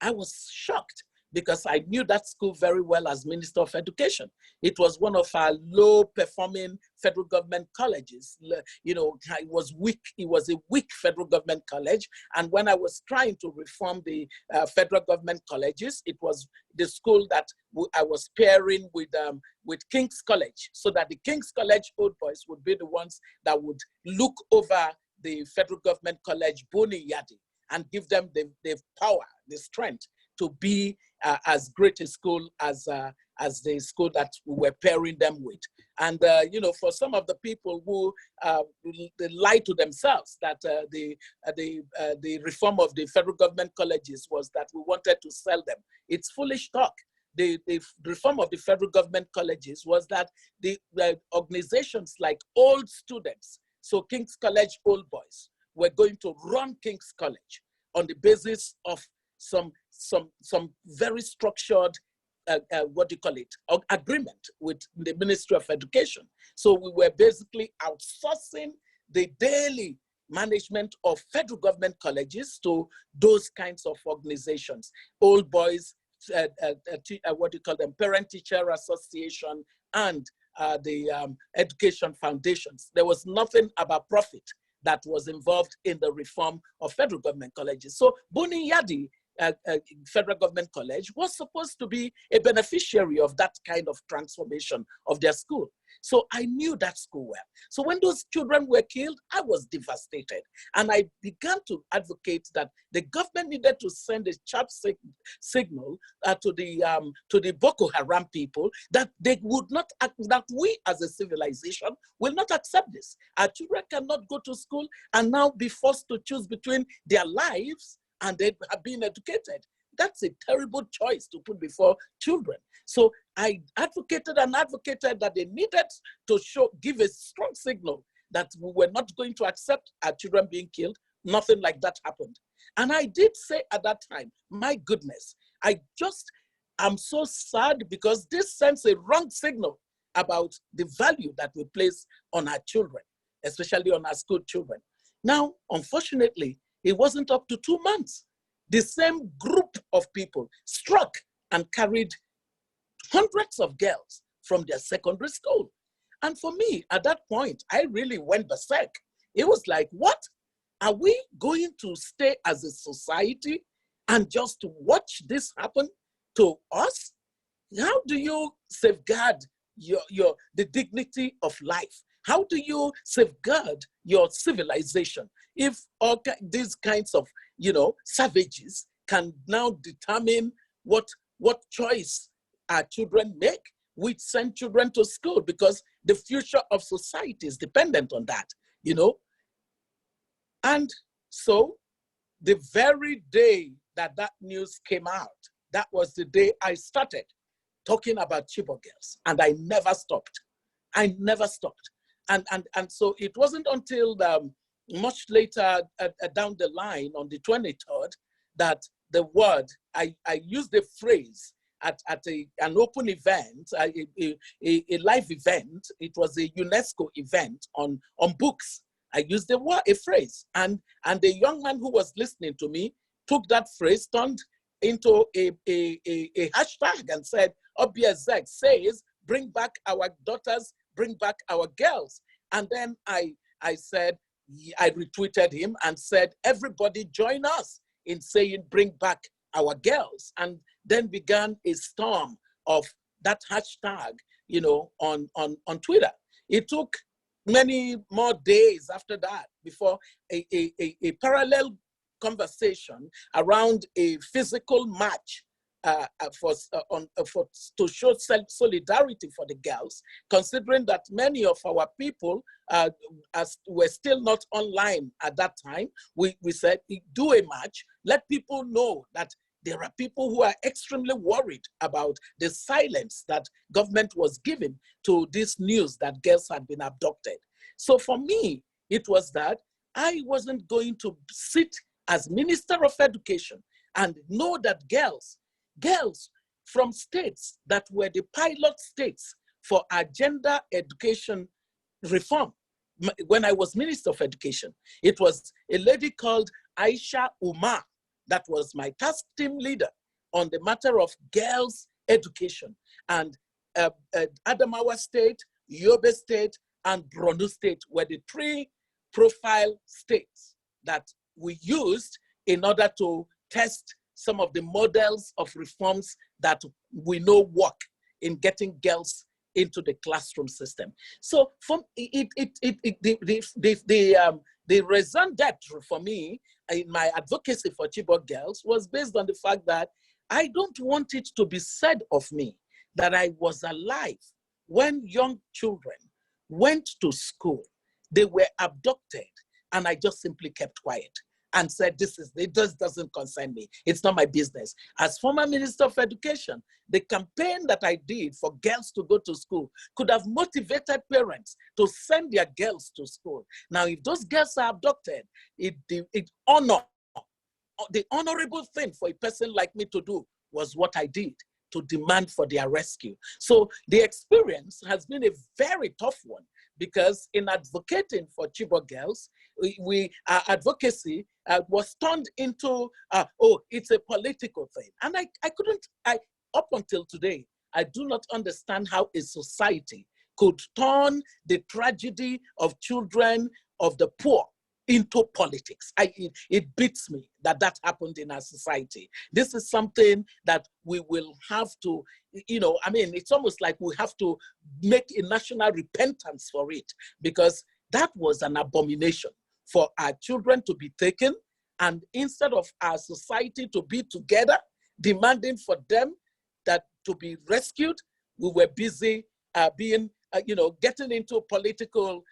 I was shocked, because I knew that school very well as Minister of Education. It was one of our low-performing federal government colleges. You know, it was weak. It was a weak federal government college. And when I was trying to reform the federal government colleges, it was the school that I was pairing with King's College, so that the King's College old boys would be the ones that would look over the federal government college, Buni Yadi, and give them the power, the strength to be as great a school as the school that we were pairing them with. And you know, for some of the people who they lie to themselves that the reform of the federal government colleges was that we wanted to sell them, it's foolish talk. The reform of the federal government colleges was that the organizations like Old Students, so King's College Old Boys, were going to run King's College on the basis of some very structured, agreement with the Ministry of Education. So we were basically outsourcing the daily management of federal government colleges to those kinds of organizations. Old Boys, Parent-Teacher Association, and the education foundations. There was nothing about profit that was involved in the reform of federal government colleges. So Buni Yadi Federal Government College was supposed to be a beneficiary of that kind of transformation of their school. So I knew that school well. So when those children were killed, I was devastated. And I began to advocate that the government needed to send a sharp signal to the Boko Haram people that they would not, that we as a civilization will not accept this. Our children cannot go to school and now be forced to choose between their lives and they have been educated. That's a terrible choice to put before children. So I advocated and advocated that they needed to give a strong signal that we were not going to accept our children being killed. nothing like that happened. And I did say at that time, my goodness, I'm so sad because this sends a wrong signal about the value that we place on our children, especially on our school children. Now, unfortunately, it wasn't up to 2 months. The same group of people struck and carried hundreds of girls from their secondary school. And for me, at that point, I really went berserk. It was like, what? Are we going to stay as a society and just watch this happen to us? How do you safeguard the dignity of life? How do you safeguard your civilization if all these kinds of, savages can now determine what choice our children make? We send children to school because the future of society is dependent on that, And so the very day that news came out, that was the day I started talking about Chibok girls, and I never stopped. I never stopped. And so it wasn't until much later down the line on the 23rd that the word, I used the phrase at an open event, a live event. It was a UNESCO event on books. I used a phrase, and the young man who was listening to me took that phrase, turned into a hashtag and said, Oby Ezekwesili says, bring back our daughters, bring back our girls. And then I said, I retweeted him and said, everybody join us in saying, bring back our girls. And then began a storm of that hashtag, on Twitter. It took many more days after that before a parallel conversation around a physical match to show solidarity for the girls, considering that many of our people were still not online at that time. We said, do a match, let people know that there are people who are extremely worried about the silence that government was giving to this news that girls had been abducted. So for me, it was that I wasn't going to sit as Minister of Education and know that girls from states that were the pilot states for our gender education reform. When I was Minister of Education, it was a lady called Aisha Umar that was my task team leader on the matter of girls' education. And Adamawa State, Yobe State, and Borno State were the three profile states that we used in order to test some of the models of reforms that we know work in getting girls into the classroom system. So from the raison d'etre for me in my advocacy for Chibok girls was based on the fact that I don't want it to be said of me that I was alive when young children went to school, they were abducted, and I just simply kept quiet and said, it just doesn't concern me. It's not my business. As former Minister of Education, the campaign that I did for girls to go to school could have motivated parents to send their girls to school. Now, if those girls are abducted, the honorable thing for a person like me to do was what I did, to demand for their rescue. So the experience has been a very tough one, because in advocating for Chibok girls, our advocacy was turned into, it's a political thing. And up until today, I do not understand how a society could turn the tragedy of children of the poor into politics. It beats me that happened in our society. This is something that we will have to, it's almost like we have to make a national repentance for it, because that was an abomination for our children to be taken, and instead of our society to be together, demanding for them that to be rescued, we were busy getting into political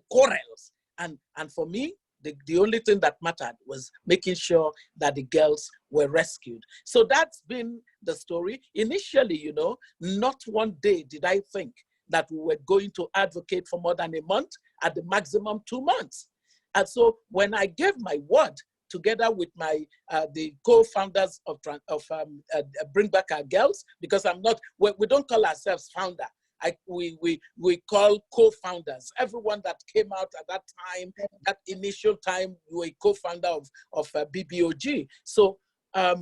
quarrels. And for me, the only thing that mattered was making sure that the girls were rescued. So that's been the story. Initially, not one day did I think that we were going to advocate for more than a month, at the maximum 2 months. And so when I gave my word, together with my the co-founders of Bring Back Our Girls, because we don't call ourselves founder. We call co-founders. Everyone that came out at that time, that initial time, we were a co-founder of BBOG. So at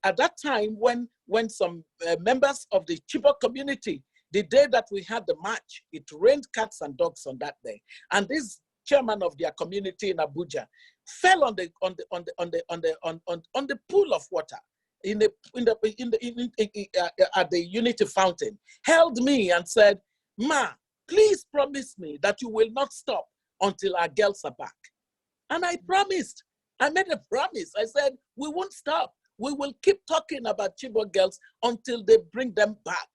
that time, when some members of the Chibok community, the day that we had the march, it rained cats and dogs on that day, and this chairman of their community in Abuja fell on the pool of water at the Unity Fountain, held me and said, "Ma, please promise me that you will not stop until our girls are back." And I promised. I made a promise. I said, we won't stop. We will keep talking about Chibok girls until they bring them back.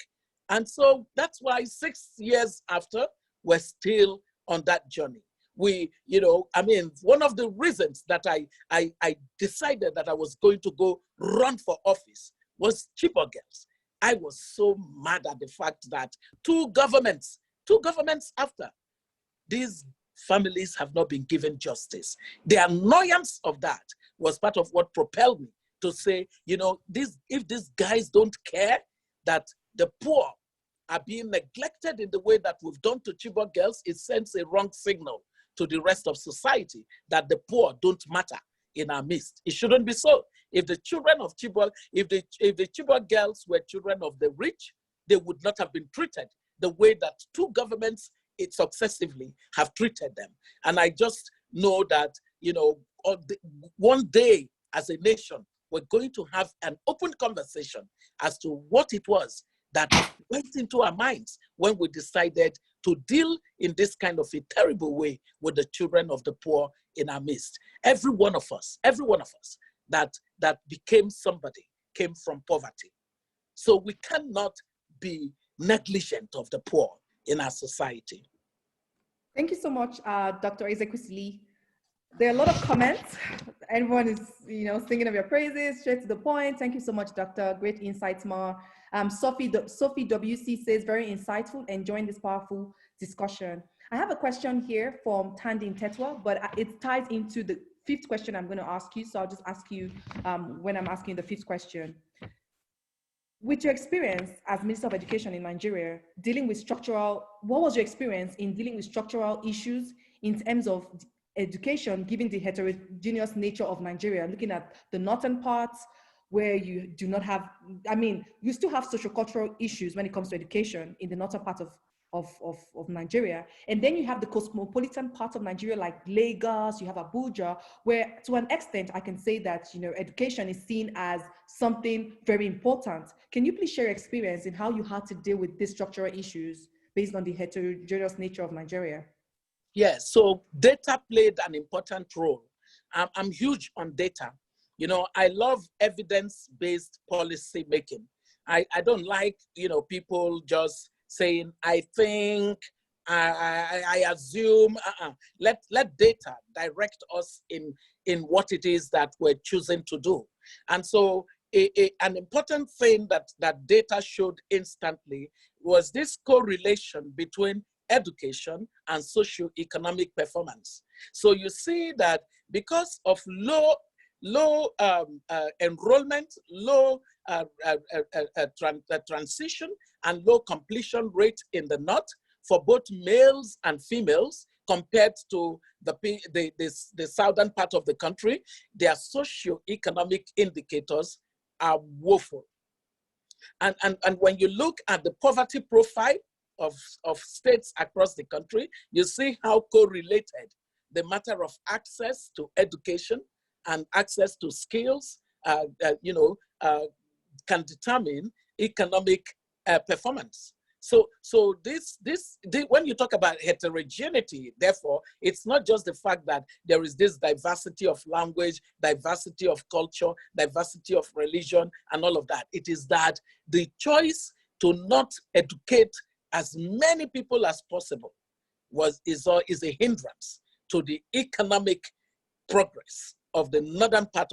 And so that's why 6 years after, we're still on that journey. One of the reasons that I decided that I was going to go run for office was Chibok girls. I was so mad at the fact that two governments after, these families have not been given justice. The annoyance of that was part of what propelled me to say, if these guys don't care that the poor are being neglected in the way that we've done to Chibok girls, it sends a wrong signal to the rest of society that the poor don't matter in our midst. It shouldn't be so. If the children of Chibok, if the Chibok girls were children of the rich, they would not have been treated the way that two governments successively have treated them. And I just know that, one day as a nation, we're going to have an open conversation as to what it was that went into our minds when we decided to deal in this kind of a terrible way with the children of the poor in our midst. Every one of us that became somebody came from poverty. So we cannot be negligent of the poor in our society. Thank you so much, Dr. Ezekwesili. There are a lot of comments. Everyone is, singing of your praises, straight to the point. Thank you so much, Doctor. Great insights, Ma. Sophie WC says, very insightful, enjoying this powerful discussion. I have a question here from Tandin Tetwa, but it ties into the fifth question I'm going to ask you. So I'll just ask you when I'm asking the fifth question. With your experience as Minister of Education in Nigeria, what was your experience in dealing with structural issues in terms of education, given the heterogeneous nature of Nigeria, looking at the northern parts where you do not have, you still have sociocultural issues when it comes to education in the northern part of Nigeria. And then you have the cosmopolitan part of Nigeria, like Lagos, you have Abuja, where to an extent, I can say that, education is seen as something very important. Can you please share your experience in how you had to deal with these structural issues based on the heterogeneous nature of Nigeria? Yes, so data played an important role. I'm huge on data. I love evidence-based policy making. I don't like, people just saying, I think, I assume. Let data direct us in what it is that we're choosing to do. And so an important thing that data showed instantly was this correlation between education and socio-economic performance. So you see that because of low enrollment, low transition, and low completion rate in the north for both males and females compared to the southern part of the country, their socio-economic indicators are woeful. And when you look at the poverty profile of states across the country, you see how correlated the matter of access to education and access to skills can determine economic performance. So when you talk about heterogeneity, therefore, it's not just the fact that there is this diversity of language, diversity of culture, diversity of religion, and all of that. It is that the choice to not educate as many people as possible is a hindrance to the economic progress of the northern part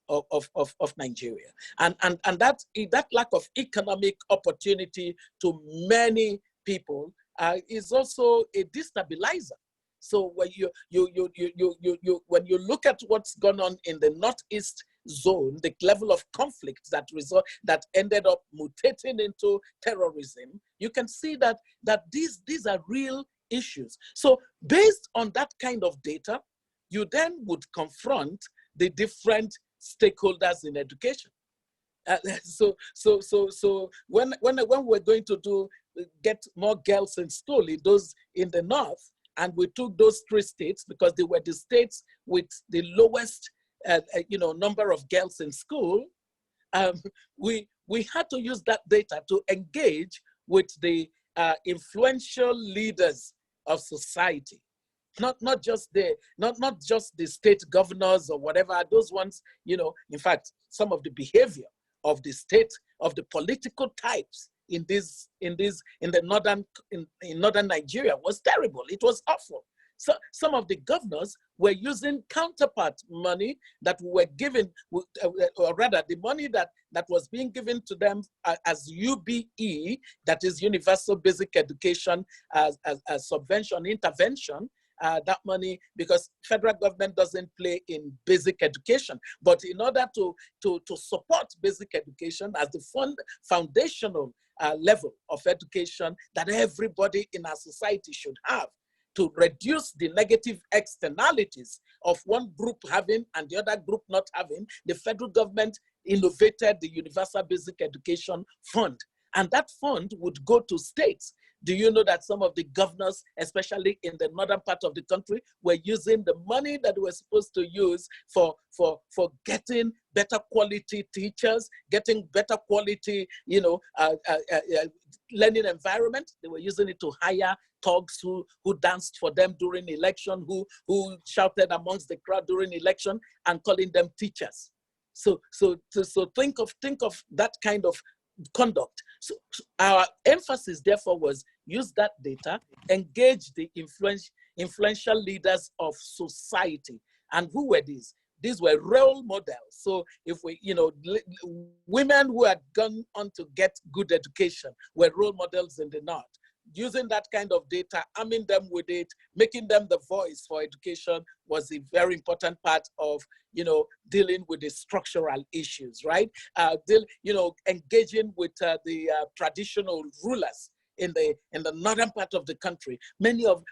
of Nigeria. And that lack of economic opportunity to many people is also a destabilizer. So when when you look at what's gone on in the Northeast zone, the level of conflict that ended up mutating into terrorism, you can see that these are real issues. So based on that kind of data, you then would confront the different stakeholders in education. So when we're going to get more girls in school in those in the north, and we took those 3 states because they were the states with the lowest number of girls in school, we had to use that data to engage with the influential leaders of society. Not just the state governors or whatever, those ones, in fact, some of the behavior of the state, of the political types in northern Nigeria was terrible. It was awful. So some of the governors were using counterpart money that were given, or rather the money that was being given to them as UBE, that is Universal Basic Education as subvention, intervention, that money, because federal government doesn't play in basic education. But in order to support basic education as the foundational level of education that everybody in our society should have, to reduce the negative externalities of one group having and the other group not having, the federal government innovated the Universal Basic Education Fund. And that fund would go to states. Do you know that some of the governors, especially in the northern part of the country, were using the money that they were supposed to use for getting better quality teachers, getting better quality, learning environment? They were using it to hire thugs who danced for them during election, who shouted amongst the crowd during election, and calling them teachers. So think of that kind of conduct. So our emphasis, therefore, was use that data, engage the influential leaders of society. And who were these? These were role models. So if we, women who had gone on to get good education were role models in the North. Using that kind of data, arming them with it, making them the voice for education was a very important part of, dealing with the structural issues, right? Engaging with the traditional rulers in the northern part of the country. Many of,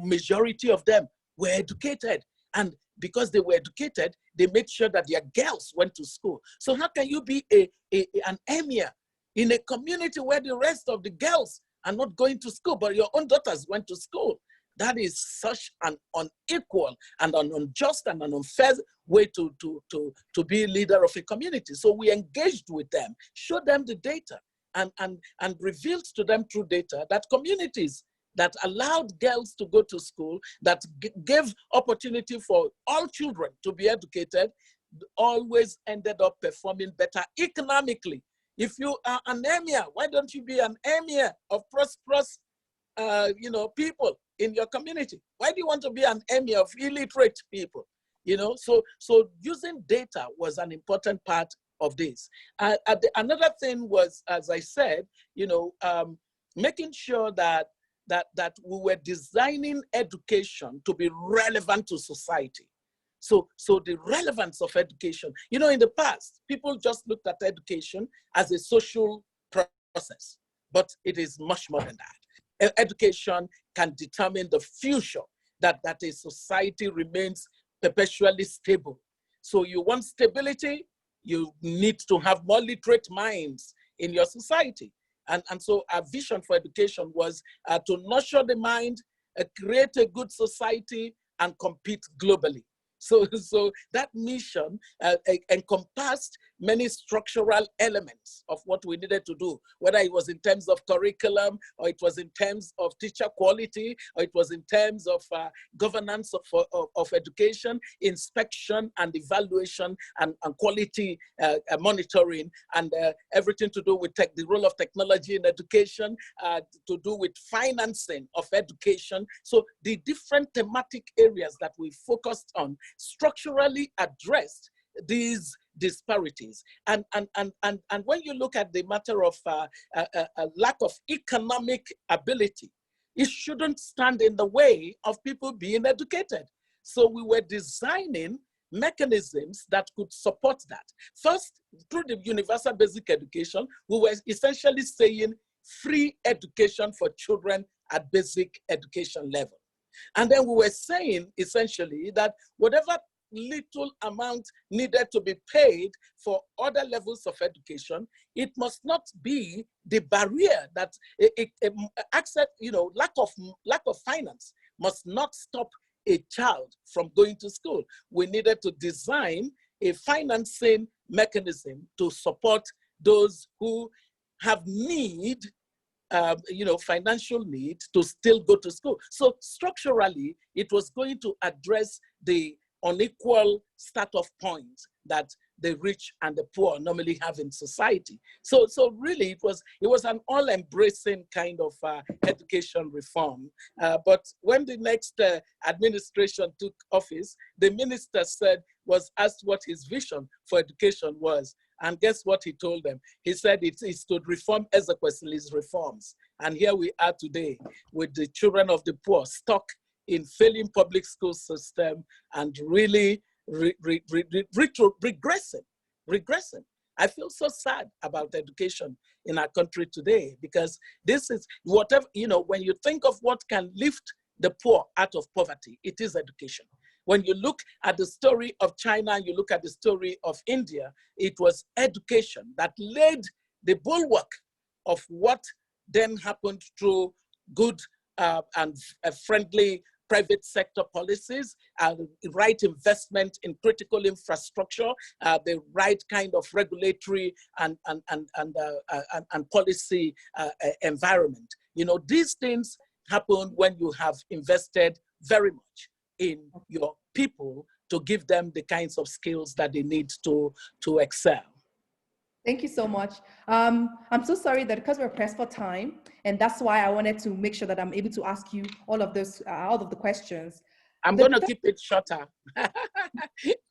majority of them were educated, and because they were educated, they made sure that their girls went to school. So how can you be an emir in a community where the rest of the girls are not going to school, but your own daughters went to school? That is such an unequal and an unjust and an unfair way to be a leader of a community. So we engaged with them, showed them the data, and revealed to them through data that communities that allowed girls to go to school, that gave opportunity for all children to be educated, always ended up performing better economically. If you are an emir, why don't you be an emir of prosperous, people in your community? Why do you want to be an emir of illiterate people? So using data was an important part of this. Another thing was, as I said, making sure that we were designing education to be relevant to society. So the relevance of education, in the past, people just looked at education as a social process, but it is much more than that. Education can determine the future, that a society remains perpetually stable. So you want stability, you need to have more literate minds in your society. And so our vision for education was to nurture the mind, create a good society, and compete globally. So that mission encompassed many structural elements of what we needed to do, whether it was in terms of curriculum, or it was in terms of teacher quality, or it was in terms of governance of education, inspection and evaluation, and quality monitoring, and everything to do with the role of technology in education, to do with financing of education. So the different thematic areas that we focused on structurally addressed these disparities. And when you look at the matter of a lack of economic ability it shouldn't stand in the way of people being educated. So we were designing mechanisms that could support that. First, through the universal basic education, we were essentially saying free education for children at basic education level. And then we were saying essentially that whatever little amount needed to be paid for other levels of education, it must not be the barrier that access, lack of finance must not stop a child from going to school. We needed to design a financing mechanism to support those who have need, financial need to still go to school. So structurally, it was going to address the unequal start-off point that the rich and the poor normally have in society. So really, it was an all-embracing kind of education reform. But when the next administration took office, the minister was asked what his vision for education was. And guess what he told them? He said it is to reform Ezekwesili's reforms. And here we are today with the children of the poor stuck in failing public school system and really regressing. I feel so sad about education in our country today, because this is whatever, when you think of what can lift the poor out of poverty, it is education. When you look at the story of China, you look at the story of India, it was education that laid the bulwark of what then happened through good and friendly private sector policies, right investment in critical infrastructure, the right kind of regulatory and policy environment. These things happen when you have invested very much in your people to give them the kinds of skills that they need to excel. Thank you so much. I'm so sorry that because we're pressed for time, and that's why I wanted to make sure that I'm able to ask you all of the questions. I'm going to keep it shorter.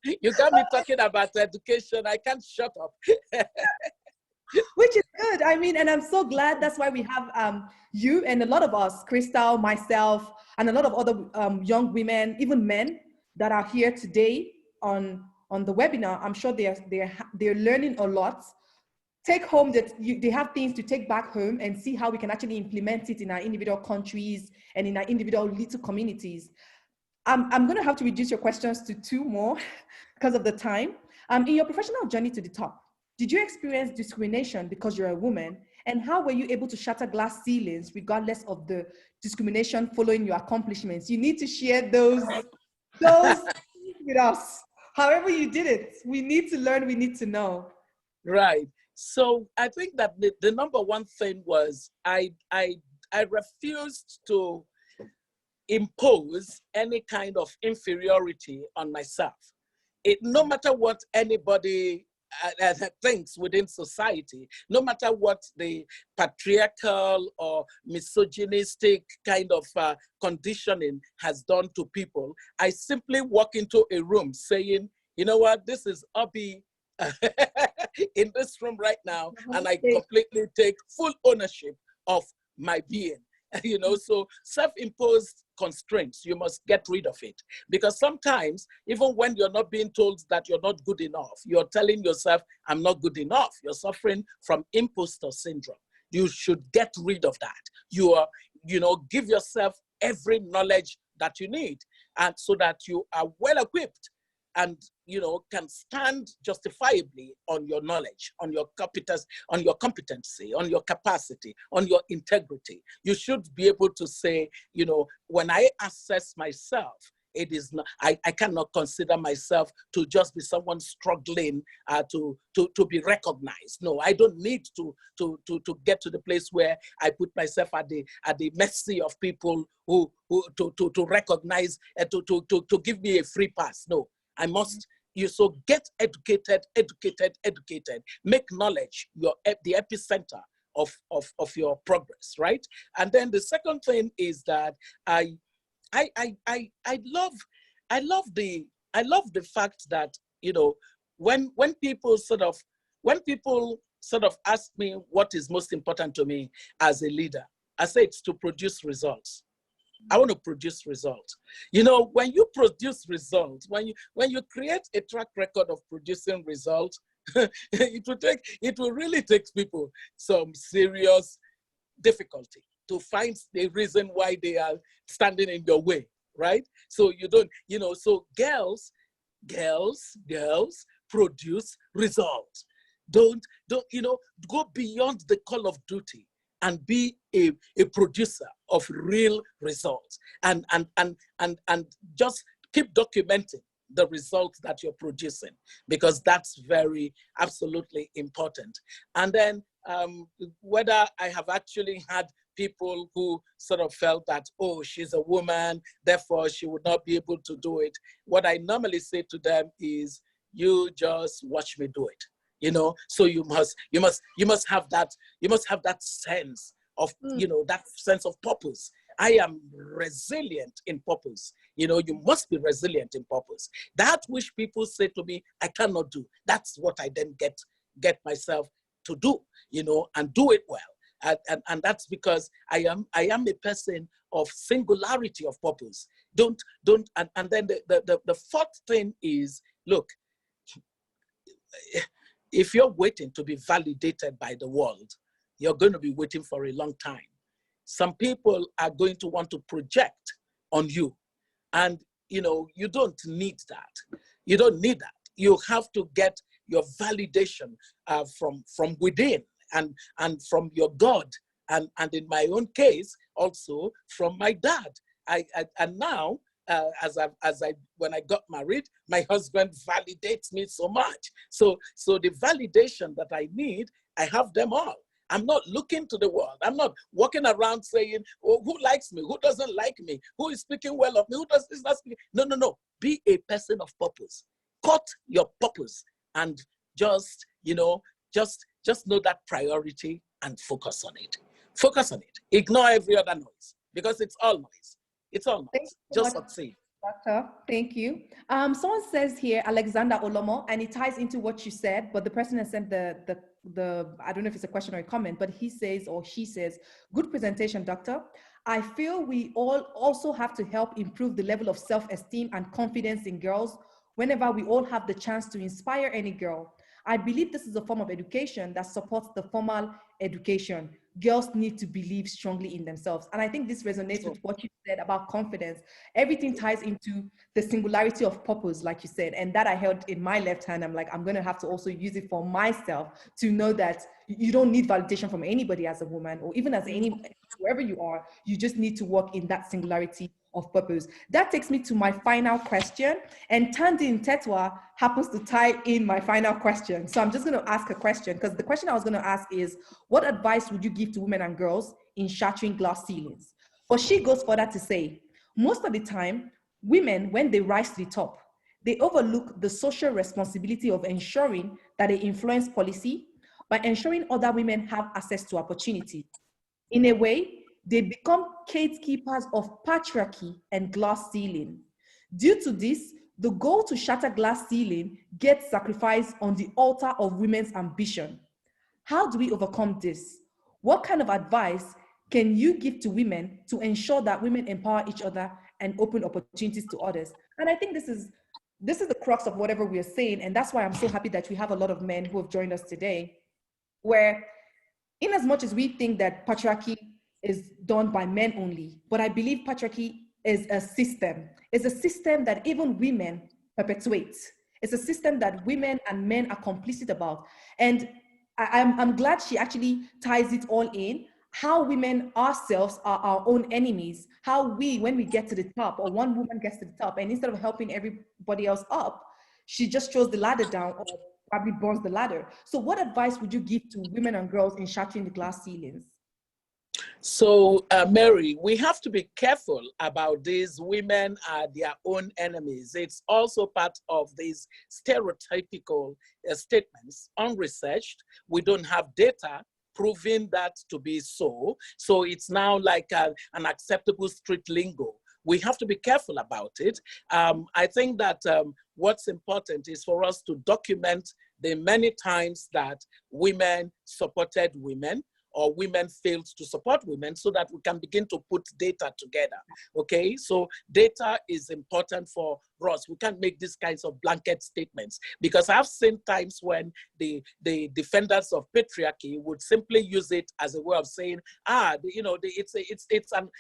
You got me talking about education. I can't shut up. Which is good. I mean, and I'm so glad that's why we have you and a lot of us, Crystal, myself, and a lot of other young women, even men that are here today on the webinar. I'm sure they're learning a lot. Take home that they have things to take back home and see how we can actually implement it in our individual countries and in our individual little communities. I'm going to have to reduce your questions to 2 more because of the time. In your professional journey to the top, did you experience discrimination because you're a woman? And how were you able to shatter glass ceilings regardless of the discrimination following your accomplishments? You need to share those with us. However you did it, we need to learn, we need to know. Right. So I think that the number one thing was I refused to impose any kind of inferiority on myself. No matter what anybody thinks within society, no matter what the patriarchal or misogynistic kind of conditioning has done to people, I simply walk into a room saying, you know what, this is Oby in this room right now, and I completely take full ownership of my being. So self-imposed constraints, you must get rid of it. Because sometimes, even when you're not being told that you're not good enough, you're telling yourself, I'm not good enough. You're suffering from imposter syndrome. You should get rid of that. Give yourself every knowledge that you need, and so that you are well equipped and can stand justifiably on your knowledge, on your competence, on your competency, on your capacity, on your integrity. You should be able to say, when I assess myself, it is not, I cannot consider myself to just be someone struggling to be recognized. No, I don't need to get to the place where I put myself at the mercy of people who to recognize and to give me a free pass. No, I must. So get educated. Make knowledge the epicenter of your progress, right? And then the second thing is that I love the fact that when people sort of ask me what is most important to me as a leader, I say it's to produce results. I want to produce results. You know, when you produce results, when you create a track record of producing results, it will really take people some serious difficulty to find the reason why they are standing in your way, right? So you don't, you know, so girls produce results. Don't, you know, go beyond the call of duty and be a producer of real results, and just keep documenting the results that you're producing, because that's very absolutely important. And then whether I have actually had people who sort of felt that, oh, she's a woman, therefore she would not be able to do it. What I normally say to them is, you just watch me do it. You know, so you must have that sense of, you know, that sense of purpose. I am resilient in purpose. You know, you must be resilient in purpose. That which people say to me, I cannot do, that's what I then get myself to do, you know, and do it well. And that's because I am a person of singularity of purpose. And then the fourth thing is, look, if you're waiting to be validated by the world, you're going to be waiting for a long time. Some people are going to want to project on you. And, you know, you don't need that. You don't need that. You have to get your validation from within and from your God. And in my own case, also from my dad. And now, when I got married, my husband validates me so much. So the validation that I need, I have them all. I'm not looking to the world. I'm not walking around saying, oh, who likes me? Who doesn't like me? Who is speaking well of me? Who is not speaking? No. Be a person of purpose. Cut your purpose and just, you know, just know that priority and focus on it. Focus on it. Ignore every other noise, because it's all noise. It's all noise. Just succeed. Doctor, thank you. Someone says here, Alexander Olomo, and it ties into what you said, but the person has sent the I don't know if it's a question or a comment, but he says, or she says, good presentation, doctor. I feel we all also have to help improve the level of self-esteem and confidence in girls whenever we all have the chance to inspire any girl. I believe this is a form of education that supports the formal education. Girls need to believe strongly in themselves. And I think this resonates with what you said about confidence. Everything ties into the singularity of purpose, like you said, and that I held in my left hand. I'm like, I'm going to have to also use it for myself to know that you don't need validation from anybody as a woman, or even as wherever you are, you just need to work in that singularity of purpose. That takes me to my final question, and Tandi Tetwa happens to tie in my final question. So I'm just going to ask a question, because the question I was going to ask is, what advice would you give to women and girls in shattering glass ceilings? But she goes further to say, most of the time, women, when they rise to the top, they overlook the social responsibility of ensuring that they influence policy by ensuring other women have access to opportunity. In a way, they become gatekeepers of patriarchy and glass ceiling. Due to this, the goal to shatter glass ceiling gets sacrificed on the altar of women's ambition. How do we overcome this? What kind of advice can you give to women to ensure that women empower each other and open opportunities to others? And I think this is the crux of whatever we are saying, and that's why I'm so happy that we have a lot of men who have joined us today, where in as much as we think that patriarchy is done by men only, but I believe patriarchy is a system. It's a system that even women perpetuate. It's a system that women and men are complicit about. And I'm glad she actually ties it all in, how women ourselves are our own enemies, how we, when we get to the top, or one woman gets to the top, and instead of helping everybody else up, she just throws the ladder down or probably burns the ladder. So what advice would you give to women and girls in shattering the glass ceilings? So, Mary, we have to be careful about these women are their own enemies. It's also part of these stereotypical statements, unresearched. We don't have data proving that to be so. So it's now like an acceptable street lingo. We have to be careful about it. I think that what's important is for us to document the many times that women supported women, or women failed to support women, so that we can begin to put data together. Okay, so data is important for us. We can't make these kinds of blanket statements, because I've seen times when the defenders of patriarchy would simply use it as a way of saying,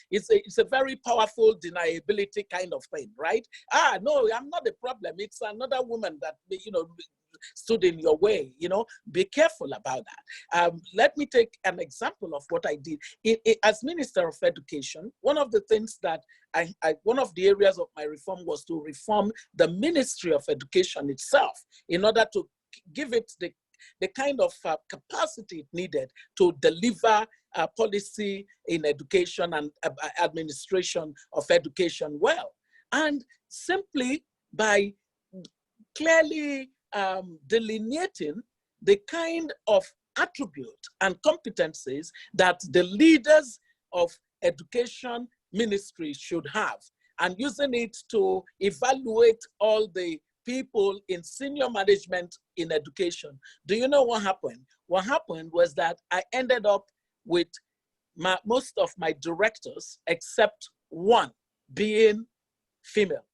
it's a very powerful deniability kind of thing, right? No, I'm not the problem. It's another woman that, stood in your way. Be careful about that. Let me take an example of what I did. As Minister of Education, one of the things that one of the areas of my reform was to reform the Ministry of Education itself, in order to give it the kind of capacity it needed to deliver policy in education and administration of education well. And simply by clearly delineating the kind of attribute and competencies that the leaders of education ministry should have, and using it to evaluate all the people in senior management in education. Do you know what happened? What happened was that I ended up with most of my directors, except one, being female.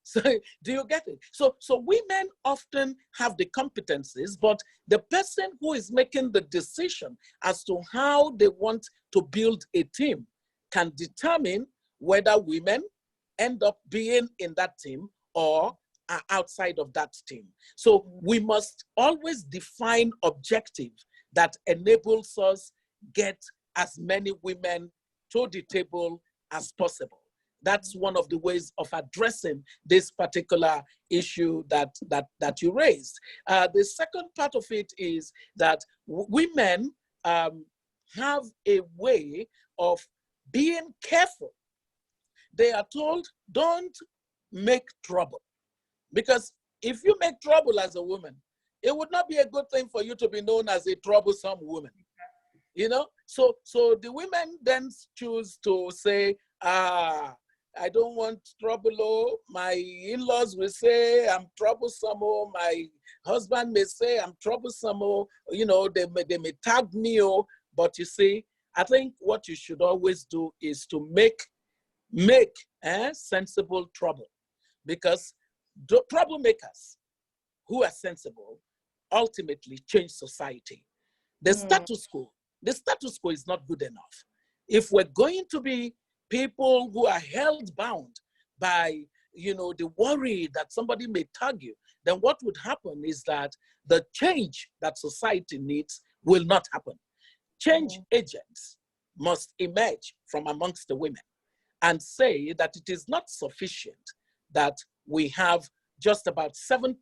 So do you get it? So women often have the competencies, but the person who is making the decision as to how they want to build a team can determine whether women end up being in that team or are outside of that team. So we must always define objective that enables us get as many women to the table as possible. That's one of the ways of addressing this particular issue that you raised. The second part of it is that women have a way of being careful. They are told, don't make trouble. Because if you make trouble as a woman, it would not be a good thing for you to be known as a troublesome woman. So the women then choose to say, I don't want trouble. Oh, my in-laws will say I'm troublesome. Oh, my husband may say I'm troublesome. Oh, they may tag me. Oh, but you see, I think what you should always do is to make sensible trouble, because the troublemakers who are sensible ultimately change society. The status quo is not good enough. If we're going to be people who are held bound by, the worry that somebody may tag you, then what would happen is that the change that society needs will not happen. Change agents must emerge from amongst the women and say that it is not sufficient that we have just about 7%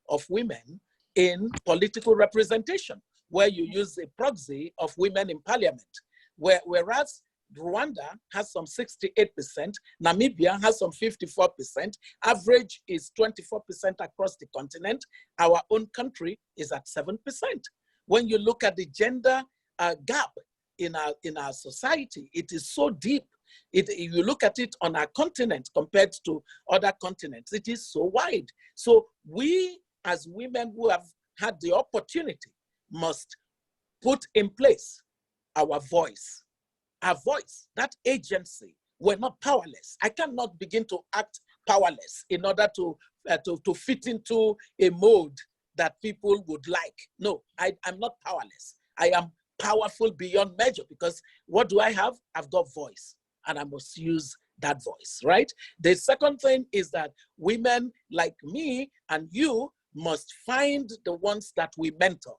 of women in political representation, where you use a proxy of women in parliament, whereas Rwanda has some 68%, Namibia has some 54%, average is 24% across the continent. Our own country is at 7%. When you look at the gender gap in our society, it is so deep. If you look at it on our continent compared to other continents, it is so wide. So we as women who have had the opportunity must put in place our voice. Our voice, that agency. We're not powerless. I cannot begin to act powerless in order to fit into a mode that people would like. No, I'm not powerless. I am powerful beyond measure, because what do I have? I've got voice, and I must use that voice, right? The second thing is that women like me and you must find the ones that we mentor.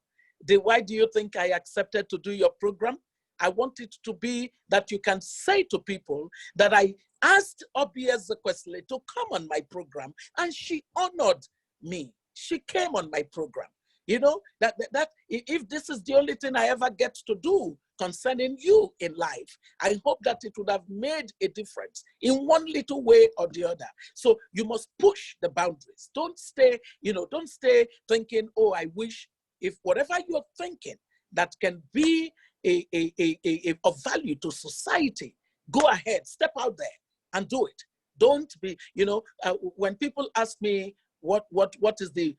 Why do you think I accepted to do your program? I want it to be that you can say to people that I asked Oby Ezekwesili to come on my program, and she honored me. She came on my program. That if this is the only thing I ever get to do concerning you in life, I hope that it would have made a difference in one little way or the other. So you must push the boundaries. Don't stay thinking, oh, I wish. If whatever you're thinking that can be of value to society, go ahead, step out there and do it. Don't be, when people ask me, what is the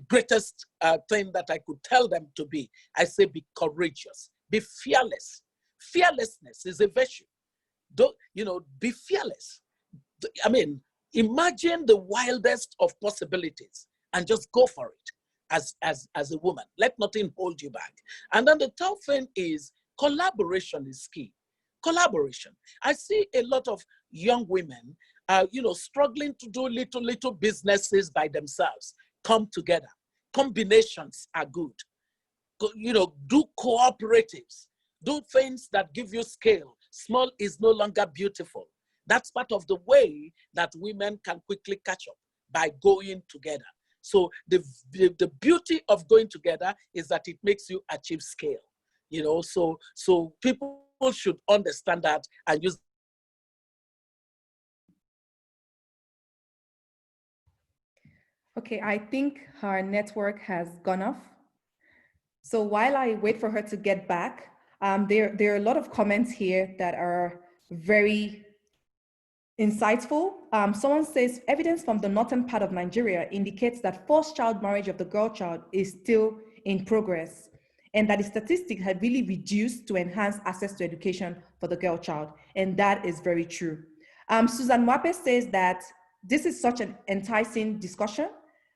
greatest thing that I could tell them to be? I say, be courageous, be fearless. Fearlessness is a virtue. Don't, be fearless. I mean, imagine the wildest of possibilities and just go for it as a woman. Let nothing hold you back. And then the third thing is collaboration is key. Collaboration. I see a lot of young women, struggling to do little businesses by themselves. Come together. Combinations are good. Do cooperatives. Do things that give you scale. Small is no longer beautiful. That's part of the way that women can quickly catch up, by going together. So the beauty of going together is that it makes you achieve scale. So people should understand that and use. Okay, I think her network has gone off. So while I wait for her to get back, there are a lot of comments here that are very insightful. Someone says evidence from the northern part of Nigeria indicates that forced child marriage of the girl child is still in progress, and that the statistics have really reduced to enhance access to education for the girl child. And that is very true. Susan Wape says that this is such an enticing discussion.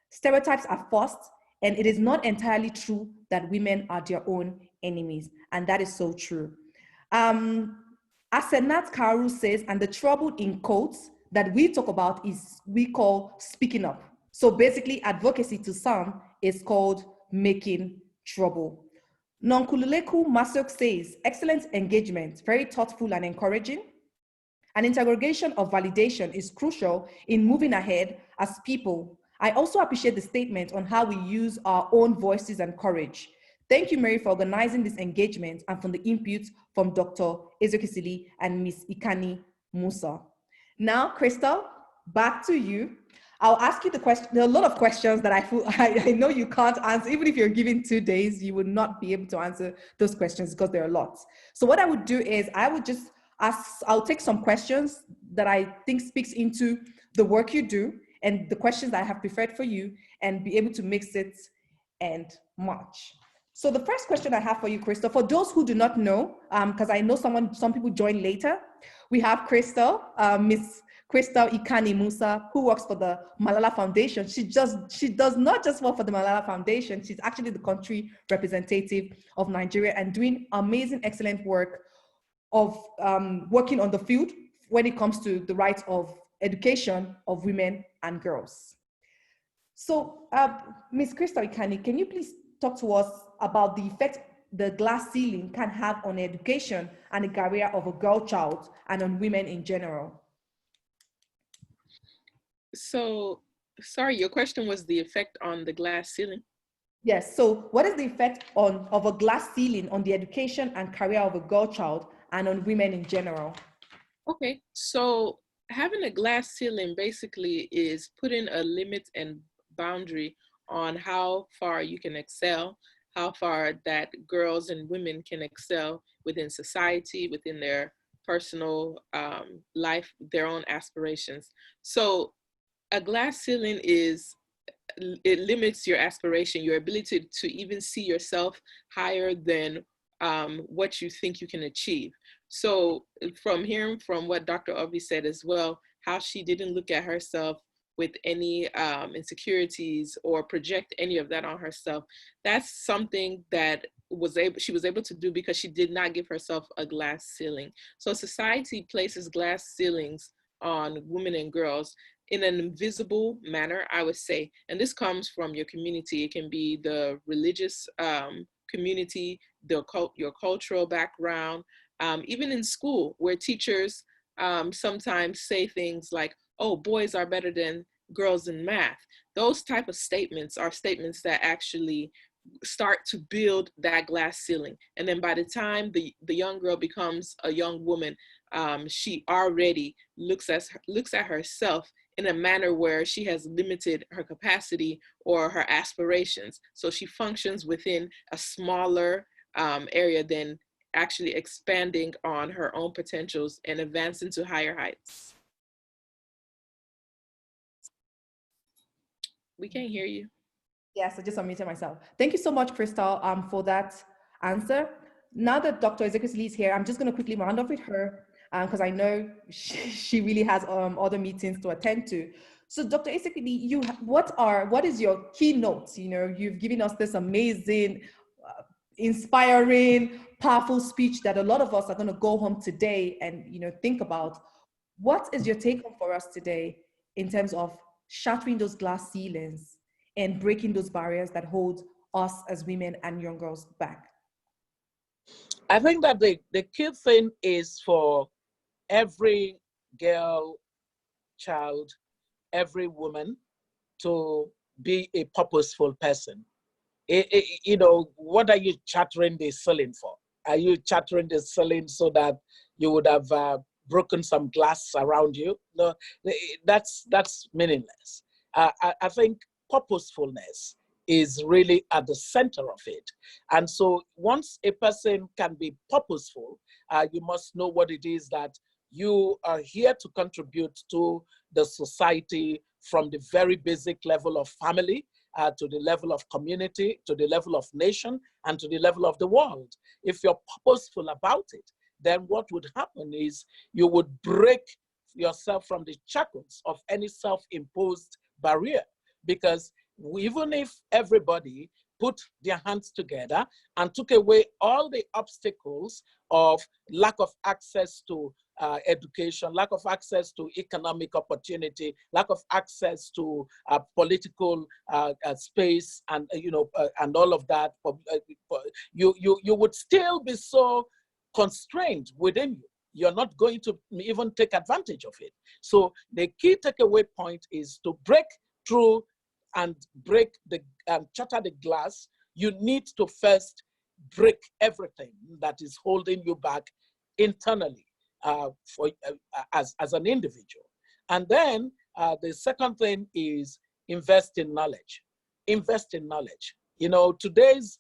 Stereotypes are forced, and it is not entirely true that women are their own enemies. And that is so true. Asenat Karu says, and the trouble in quotes that we talk about is we call speaking up. So basically advocacy to some is called making trouble. Nonkululeku Masuk says, excellent engagement, very thoughtful and encouraging. An interrogation of validation is crucial in moving ahead as people. I also appreciate the statement on how we use our own voices and courage. Thank you, Mary, for organizing this engagement and for the input from Dr. Ezekwesili and Ms. Ikanih-Musa. Now, Crystal, back to you. I'll ask you the question. There are a lot of questions that I know you can't answer. Even if you're given 2 days, you would not be able to answer those questions because there are lots. So what I would do is I would just I'll take some questions that I think speaks into the work you do and the questions that I have prepared for you and be able to mix it and match. So the first question I have for you, Crystal, for those who do not know, because I know some people join later, we have Crystal, Miss Crystal Ikanih-Musa, who works for the Malala Foundation. She does not just work for the Malala Foundation, she's actually the country representative of Nigeria and doing amazing, excellent work of working on the field when it comes to the rights of education of women and girls. So Ms. Crystal Ikanih, can you please talk to us about the effect the glass ceiling can have on education and the career of a girl child and on women in general? So, sorry, your question was the effect on the glass ceiling? Yes, so what is the effect of a glass ceiling on the education and career of a girl child and on women in general? Okay, so having a glass ceiling basically is putting a limit and boundary on how far you can excel, how far that girls and women can excel within society, within their personal life, their own aspirations. So a glass ceiling it limits your aspiration, your ability to even see yourself higher than what you think you can achieve. So from hearing from what Dr. Oby said as well, how she didn't look at herself with any insecurities or project any of that on herself, that's something that she was able to do because she did not give herself a glass ceiling. So society places glass ceilings on women and girls in an invisible manner, I would say. And this comes from your community. It can be the religious community, your cultural background, even in school where teachers sometimes say things like, oh, boys are better than girls in math. Those type of statements are statements that actually start to build that glass ceiling. And then by the time the young girl becomes a young woman, she already looks at herself in a manner where she has limited her capacity or her aspirations. So she functions within a smaller area than actually expanding on her own potentials and advancing to higher heights. We can't hear you. Yes, I just unmuted myself. Thank you so much, Crystal, for that answer. Now that Dr. Ezekwesili is here, I'm just going to quickly round off with her because I know she really has other meetings to attend to. So, Dr. Ezekwesili, what is your keynote? You know, you've given us this amazing, inspiring, powerful speech that a lot of us are going to go home today and think about. What is your take home for us today in terms of shattering those glass ceilings and breaking those barriers that hold us as women and young girls back? I think that the key thing is for every girl, child, every woman to be a purposeful person. What are you chattering the ceiling for? Are you chattering the ceiling so that you would have broken some glass around you? No, that's meaningless. I think purposefulness is really at the center of it. And so once a person can be purposeful, you must know what it is that you are here to contribute to the society from the very basic level of family to the level of community, to the level of nation, and to the level of the world. If you're purposeful about it, then what would happen is you would break yourself from the shackles of any self-imposed barrier. Because even if everybody put their hands together and took away all the obstacles of lack of access to education, lack of access to economic opportunity, lack of access to political space, and and all of that, you would still be so constrained within you. You're not going to even take advantage of it. So the key takeaway point is to break through and shatter the glass. You need to first break everything that is holding you back internally as an individual. And then the second thing is invest in knowledge. Invest in knowledge. Today's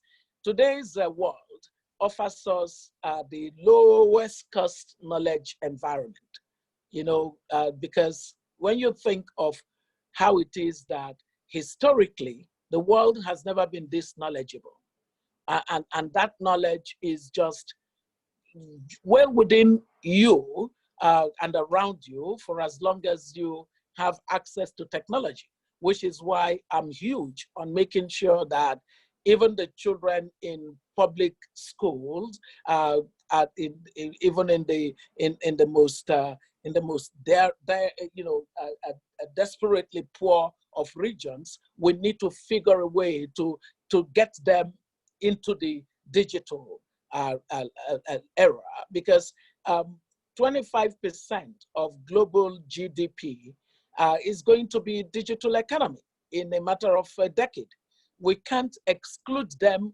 world offers us the lowest cost knowledge environment. Because when you think of how it is that historically the world has never been this knowledgeable, and that knowledge is just well within you and around you for as long as you have access to technology, which is why I'm huge on making sure that even the children in public schools, even in the most desperately poor of regions, we need to figure a way to get them into the digital era, because 25% of global GDP is going to be digital economy in a matter of a decade. We can't exclude them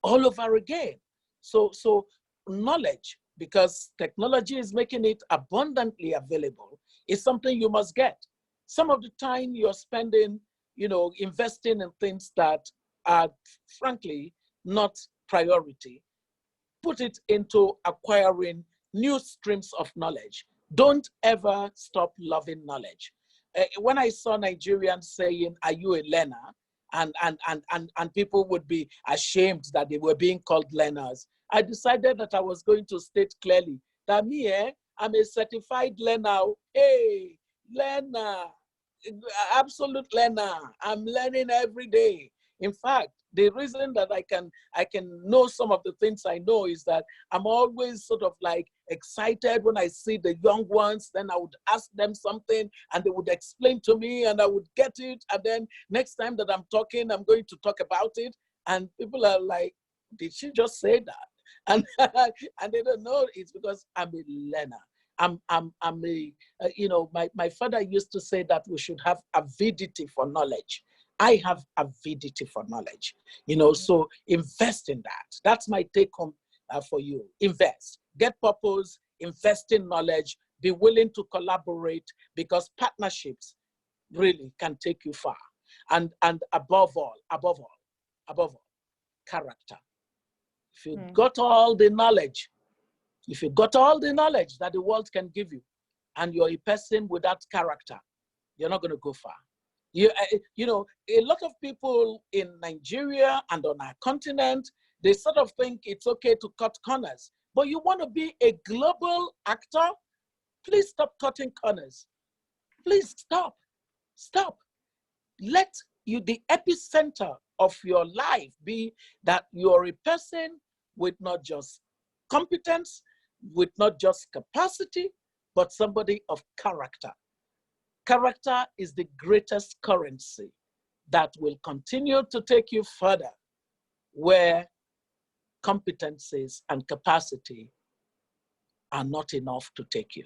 all over again. So knowledge, because technology is making it abundantly available, is something you must get. Some of the time you're spending, investing in things that are frankly not priority. Put it into acquiring new streams of knowledge. Don't ever stop loving knowledge. When I saw Nigerians saying, "Are you a learner?" and people would be ashamed that they were being called learners, I decided that I was going to state clearly that me, I'm a certified learner. Hey, learner, absolute learner. I'm learning every day. In fact, the reason that I can know some of the things I know is that I'm always sort of like excited when I see the young ones. Then I would ask them something and they would explain to me and I would get it. And then next time that I'm talking, I'm going to talk about it. And people are like, did she just say that? And, and they don't know it's because I'm a learner. My father used to say that we should have avidity for knowledge. I have avidity for knowledge, so invest in that. That's my take home for you. Invest, get purpose, invest in knowledge, be willing to collaborate, because partnerships really can take you far. And above all, character. If you got all the knowledge, that the world can give you, and you're a person without character, you're not going to go far. You know, a lot of people in Nigeria and on our continent, they sort of think it's okay to cut corners. But you want to be a global actor? Please stop cutting corners. Please stop. Stop. Let the epicenter of your life be that you're a person with not just competence, with not just capacity, but somebody of character. Character is the greatest currency that will continue to take you further where competencies and capacity are not enough to take you.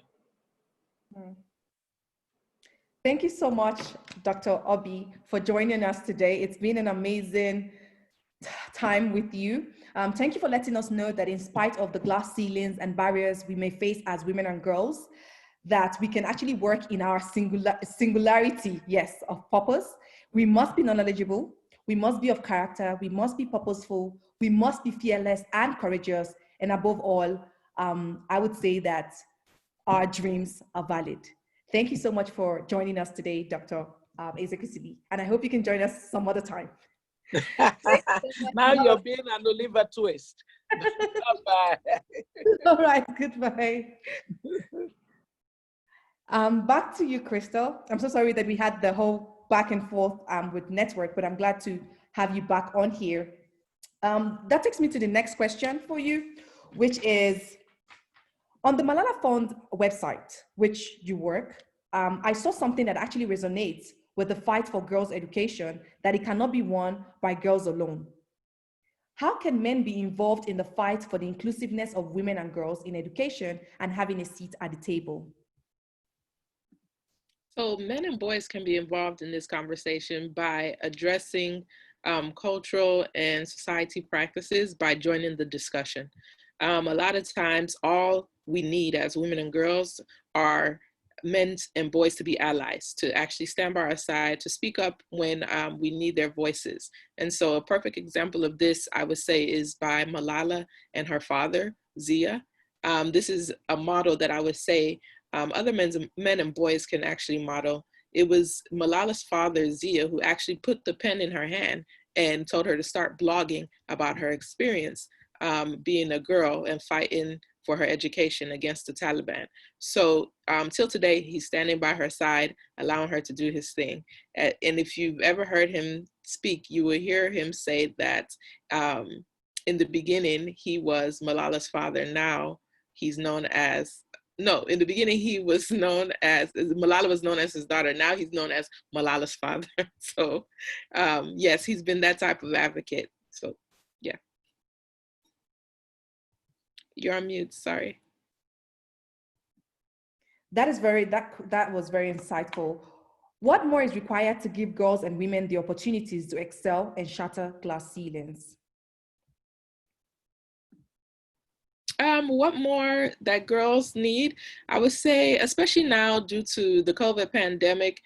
Thank you so much, Dr. Oby, for joining us today. It's been an amazing time with you. Thank you for letting us know that in spite of the glass ceilings and barriers we may face as women and girls, that we can actually work in our singularity, yes, of purpose. We must be knowledgeable, we must be of character, we must be purposeful, we must be fearless and courageous, and above all, I would say that our dreams are valid. Thank you so much for joining us today, Dr. Ezekwesili, and I hope you can join us some other time. Now you're being an Oliver Twist. Bye-bye. All right, goodbye. Back to you, Crystal. I'm so sorry that we had the whole back and forth with network, but I'm glad to have you back on here. That takes me to the next question for you, which is, on the Malala Fund website, which you work, I saw something that actually resonates with the fight for girls' education, that it cannot be won by girls alone. How can men be involved in the fight for the inclusiveness of women and girls in education and having a seat at the table? So men and boys can be involved in this conversation by addressing cultural and society practices by joining the discussion. A lot of times, all we need as women and girls are men and boys to be allies, to actually stand by our side, to speak up when we need their voices. And so a perfect example of this, I would say, is by Malala and her father, Zia. This is a model that I would say other men and boys can actually model. It was Malala's father, Zia, who actually put the pen in her hand and told her to start blogging about her experience being a girl and fighting for her education against the Taliban. So till today, he's standing by her side, allowing her to do his thing. And if you've ever heard him speak, you will hear him say that in the beginning, he was Malala's father. Now he's known as, no, in the beginning, he was known as, Malala was known as his daughter. Now he's known as Malala's father. So yes, he's been that type of advocate. So yeah. You're on mute, sorry. That was very insightful. What more is required to give girls and women the opportunities to excel and shatter glass ceilings? What more that girls need? I would say, especially now due to the COVID pandemic,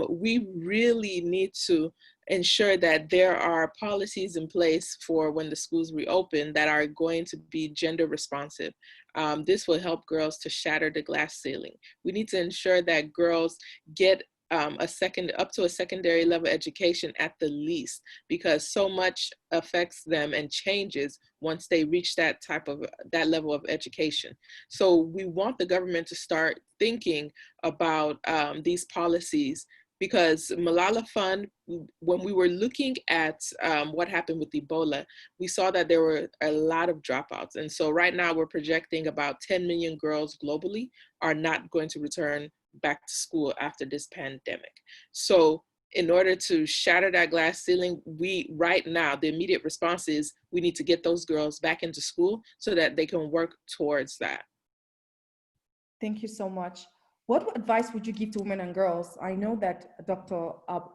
we really need to ensure that there are policies in place for when the schools reopen that are going to be gender responsive. This will help girls to shatter the glass ceiling. We need to ensure that girls get up to a secondary level education at the least, because so much affects them and changes once they reach that level of education. So we want the government to start thinking about these policies, because Malala Fund, when we were looking at what happened with Ebola, we saw that there were a lot of dropouts. And so right now we're projecting about 10 million girls globally are not going to return back to school after this pandemic. So in order to shatter that glass ceiling, right now, the immediate response is we need to get those girls back into school so that they can work towards that. Thank you so much. What advice would you give to women and girls? I know that Dr.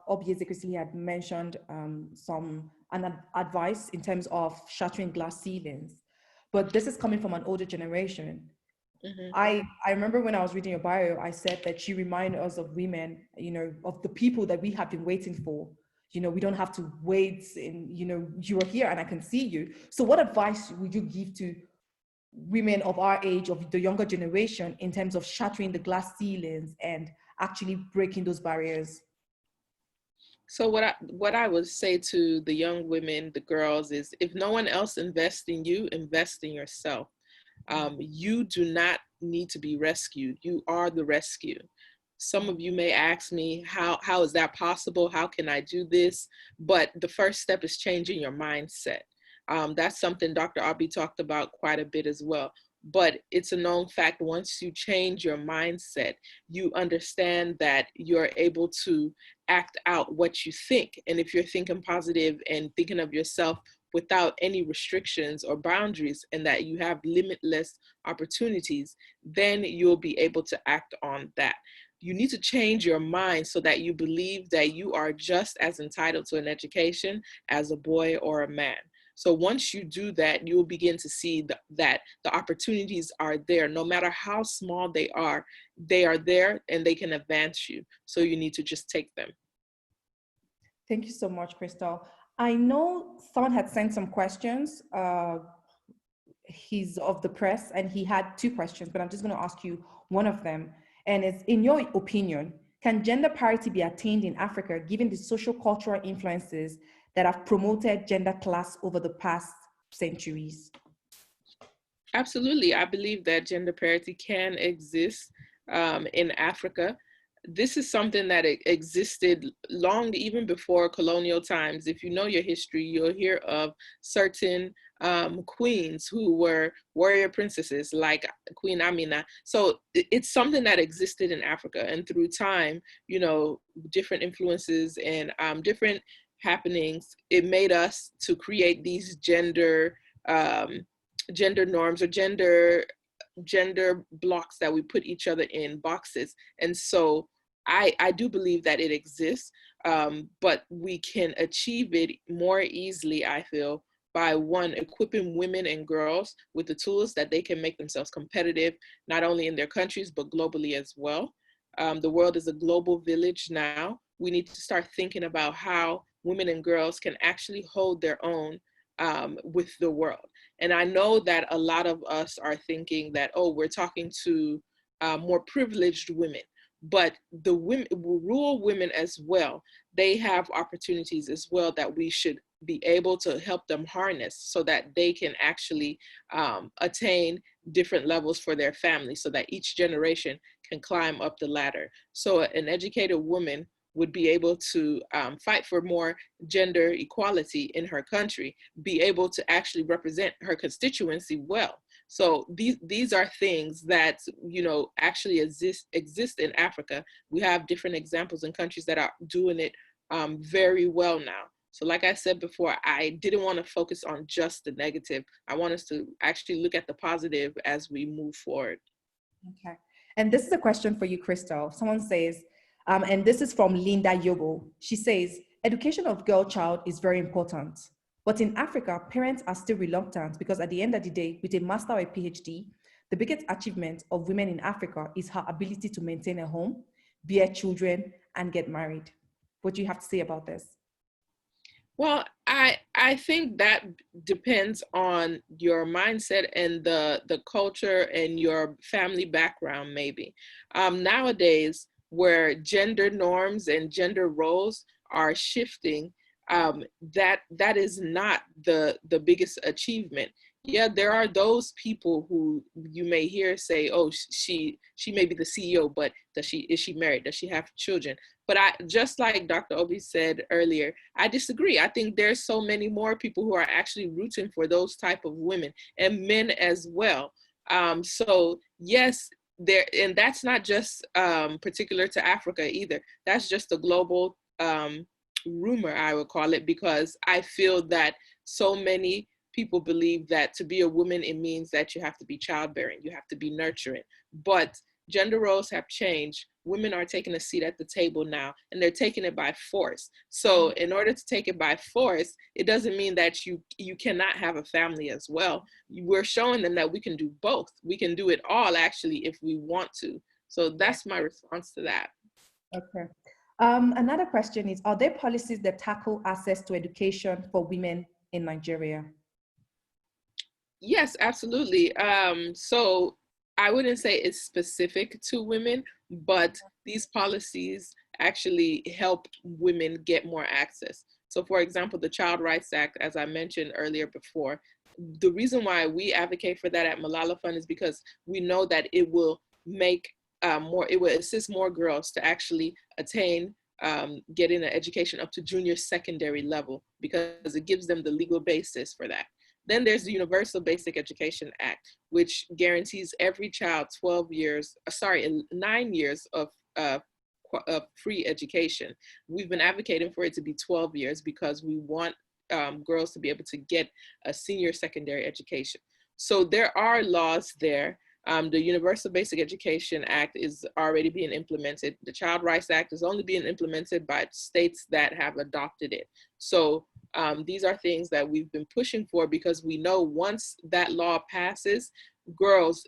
Oby Ezekwesili had mentioned advice in terms of shattering glass ceilings, but this is coming from an older generation. Mm-hmm. I remember when I was reading your bio, I said that you remind us of women, of the people that we have been waiting for. We don't have to wait, and you are here and I can see you. So what advice would you give to women of our age, of the younger generation, in terms of shattering the glass ceilings and actually breaking those barriers? So what I would say to the young women, the girls, is if no one else invests in you, invest in yourself. You do not need to be rescued. You are the rescue. Some of you may ask me, how is that possible? How can I do this? But the first step is changing your mindset. That's something Dr. Oby talked about quite a bit as well. But it's a known fact, once you change your mindset, you understand that you're able to act out what you think. And if you're thinking positive and thinking of yourself without any restrictions or boundaries, and that you have limitless opportunities, then you'll be able to act on that. You need to change your mind so that you believe that you are just as entitled to an education as a boy or a man. So once you do that, you will begin to see that the opportunities are there. No matter how small they are there and they can advance you. So you need to just take them. Thank you so much, Crystal. I know someone had sent some questions. He's of the press and he had two questions, but I'm just going to ask you one of them. And it's, in your opinion, can gender parity be attained in Africa given the social cultural influences that have promoted gender class over the past centuries? Absolutely. I believe that gender parity can exist in Africa. This is something that existed long even before colonial times. If you know your history, you'll hear of certain queens who were warrior princesses like Queen Amina. So it's something that existed in Africa, and through time, you know, different influences and different happenings, it made us to create these gender norms or gender blocks that we put each other in boxes. And so I do believe that it exists, but we can achieve it more easily, I feel, by one, equipping women and girls with the tools that they can make themselves competitive, not only in their countries, but globally as well. The world is a global village now. We need to start thinking about how women and girls can actually hold their own with the world. And I know that a lot of us are thinking that, oh, we're talking to more privileged women, but the women, rural women as well, they have opportunities as well that we should be able to help them harness so that they can actually attain different levels for their family, so that each generation can climb up the ladder. So an educated woman would be able to fight for more gender equality in her country, be able to actually represent her constituency well. So these are things that, you know, actually exist in Africa. We have different examples in countries that are doing it very well now. So like I said before, I didn't want to focus on just the negative. I want us to actually look at the positive as we move forward. Okay. And this is a question for you, Crystal. Someone says, and this is from Linda Yobo. She says, education of girl child is very important. But in Africa, parents are still reluctant because at the end of the day, with a master or a PhD, the biggest achievement of women in Africa is her ability to maintain a home, bear children, and get married. What do you have to say about this? Well, I think that depends on your mindset and the culture and your family background, maybe. Nowadays, where gender norms and gender roles are shifting, that is not the biggest achievement. Yeah, there are those people who you may hear say, "Oh, she may be the CEO, but is she married? Does she have children?" But I, just like Dr. Oby said earlier, I disagree. I think there's so many more people who are actually rooting for those type of women and men as well. So yes, there, and that's not just particular to Africa either. That's just a global rumor, I would call it, because I feel that so many people believe that to be a woman, it means that you have to be childbearing, you have to be nurturing. But gender roles have changed. Women are taking a seat at the table now, and they're taking it by force. So in order to take it by force, it doesn't mean that you cannot have a family as well. We're showing them that we can do both. We can do it all, actually, if we want to. So that's my response to that. Okay. Another question is, are there policies that tackle access to education for women in Nigeria? Yes, absolutely. So I wouldn't say it's specific to women, but these policies actually help women get more access. So for example, the Child Rights Act, as I mentioned earlier before, the reason why we advocate for that at Malala Fund is because we know that it will make it will assist more girls to actually attain getting an education up to junior secondary level, because it gives them the legal basis for that. Then there's the Universal Basic Education Act, which guarantees every child 9 years of free education. We've been advocating for it to be 12 years because we want girls to be able to get a senior secondary education. So there are laws there. The Universal Basic Education Act is already being implemented. The Child Rights Act is only being implemented by states that have adopted it. So these are things that we've been pushing for, because we know once that law passes, girls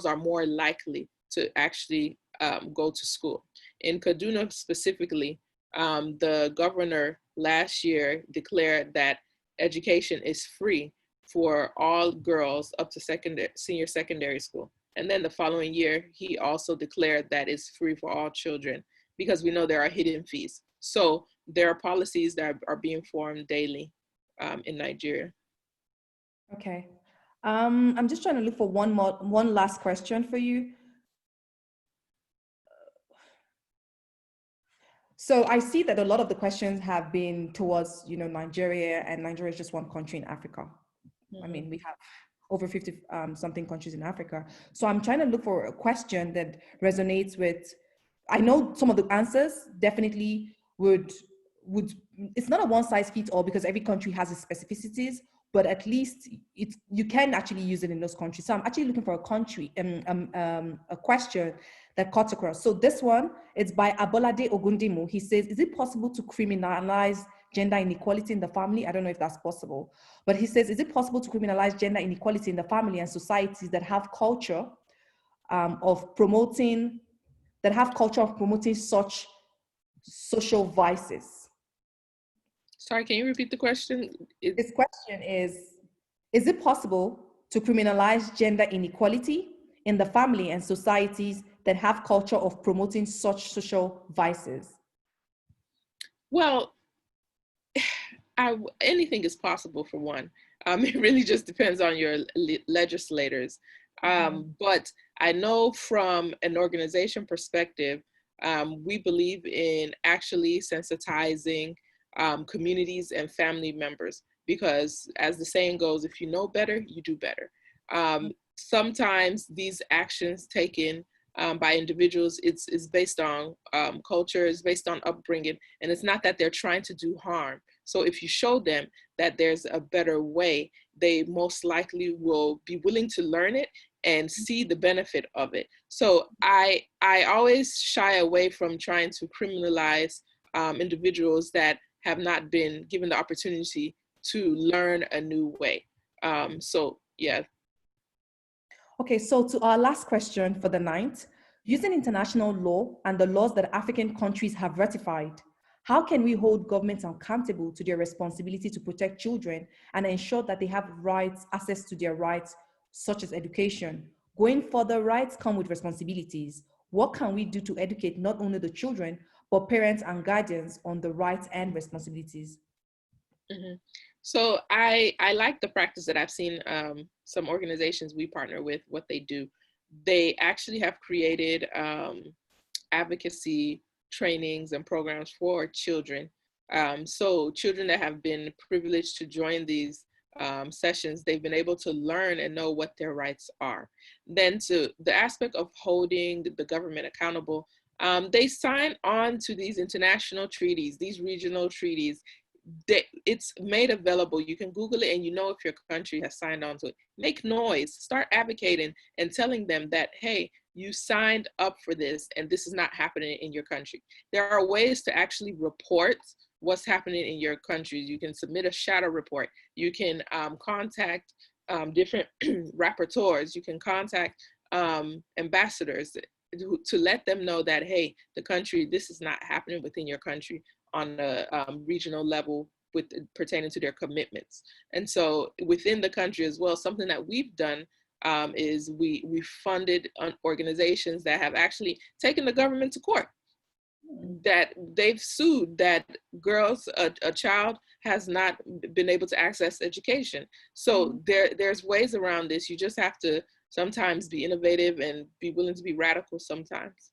are more likely to actually go to school. In Kaduna specifically, the governor last year declared that education is free for all girls up to senior secondary school. And then the following year, he also declared that it's free for all children, because we know there are hidden fees. So there are policies that are being formed daily in Nigeria. Okay. I'm just trying to look for one last question for you. So I see that a lot of the questions have been towards, Nigeria, and Nigeria is just one country in Africa. I mean, we have over 50 something countries in Africa. So I'm trying to look for a question that resonates with, I know some of the answers definitely would, it's not a one size fits all, because every country has its specificities, but at least you can actually use it in those countries. So I'm actually looking for a question that cuts across. So this one, it's by Abolade Ogundimu. He says, is it possible to criminalize gender inequality in the family? I don't know if that's possible, but he says, is it possible to criminalize gender inequality in the family and societies that have culture of promoting such social vices? Sorry, can you repeat the question? This question is it possible to criminalize gender inequality in the family and societies that have culture of promoting such social vices? Well, anything is possible for one. It really just depends on your legislators. But I know from an organization perspective, we believe in actually sensitizing communities and family members, because as the saying goes, if you know better, you do better. Sometimes these actions taken by individuals, it's based on culture, it's based on upbringing, and it's not that they're trying to do harm. So if you show them that there's a better way, they most likely will be willing to learn it and see the benefit of it. So I always shy away from trying to criminalize individuals that have not been given the opportunity to learn a new way. So yeah. Okay, so to our last question for the night, using international law and the laws that African countries have ratified, how can we hold governments accountable to their responsibility to protect children and ensure that they have access to their rights, such as education? Going further, rights come with responsibilities. What can we do to educate not only the children, but parents and guardians on the rights and responsibilities? So I like the practice that I've seen some organizations we partner with, what they do. They actually have created advocacy trainings and programs for children. So children that have been privileged to join these sessions, they've been able to learn and know what their rights are. Then to the aspect of holding the government accountable, they sign on to these international treaties, these regional treaties. It's made available. You can Google it and you know if your country has signed on to it. Make noise, start advocating and telling them that, hey, you signed up for this and this is not happening in your country. There are ways to actually report what's happening in your country. You can submit a shadow report. You can contact different rapporteurs. You can contact ambassadors to let them know that, hey, the country, this is not happening within your country on a regional level with pertaining to their commitments. And so within the country as well, something that we've done is we funded organizations that have actually taken the government to court. that they've sued that girls, a child has not been able to access education. So there's ways around this. You just have to sometimes be innovative and be willing to be radical sometimes.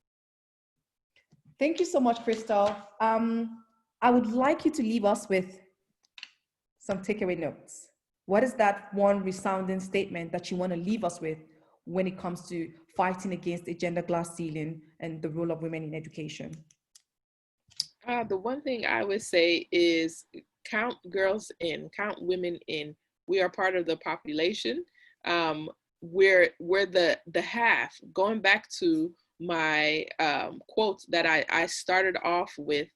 Thank you so much, Crystal. I would like you to leave us with some takeaway notes. What is that one resounding statement that you want to leave us with when it comes to fighting against a gender glass ceiling and the role of women in education? The one thing I would say is count girls in, count women in. We are part of the population. We're the half. Going back to my quote that I started off with,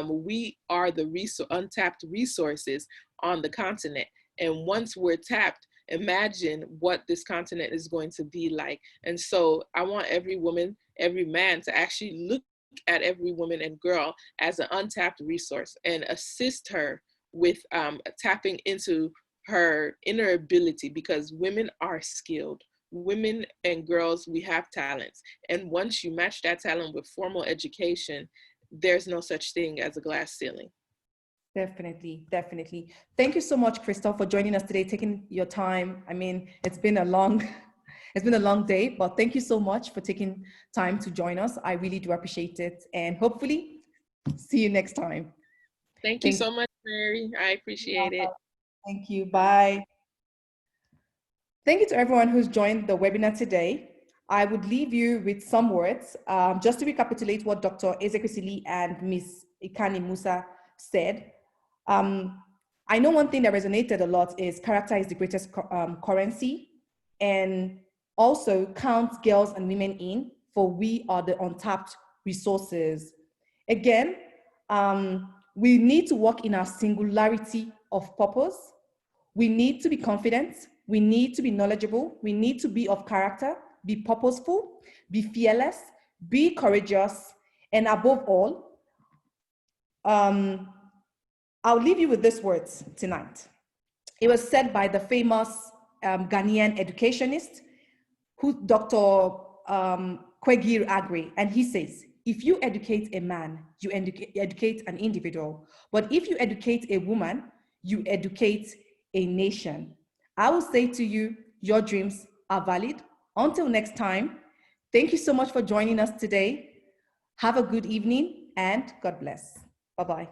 we are the untapped resources on the continent. And once we're tapped, imagine what this continent is going to be like. And so I want every woman, every man to actually look at every woman and girl as an untapped resource and assist her with tapping into her inner ability, because women are skilled. Women and girls, we have talents. And once you match that talent with formal education, there's no such thing as a glass ceiling. Definitely, definitely. Thank you so much, Crystal, for joining us today, taking your time. I mean, it's been a long day, but thank you so much for taking time to join us. I really do appreciate it. And hopefully see you next time. Thank you so much, Mary. I appreciate it. Thank you. Bye. Thank you to everyone who's joined the webinar today. I would leave you with some words, just to recapitulate what Dr. Ezekwesili and Ms. Ikanih-Musa said. I know one thing that resonated a lot is character is the greatest currency, and also count girls and women in, for we are the untapped resources. Again, we need to work in our singularity of purpose. We need to be confident. We need to be knowledgeable. We need to be of character, be purposeful, be fearless, be courageous, and above all, I'll leave you with these words tonight. It was said by the famous Ghanaian educationist, Dr. Kwegir Agri, and he says, if you educate a man, you educate an individual. But if you educate a woman, you educate a nation. I will say to you, your dreams are valid. Until next time, thank you so much for joining us today. Have a good evening and God bless. Bye-bye.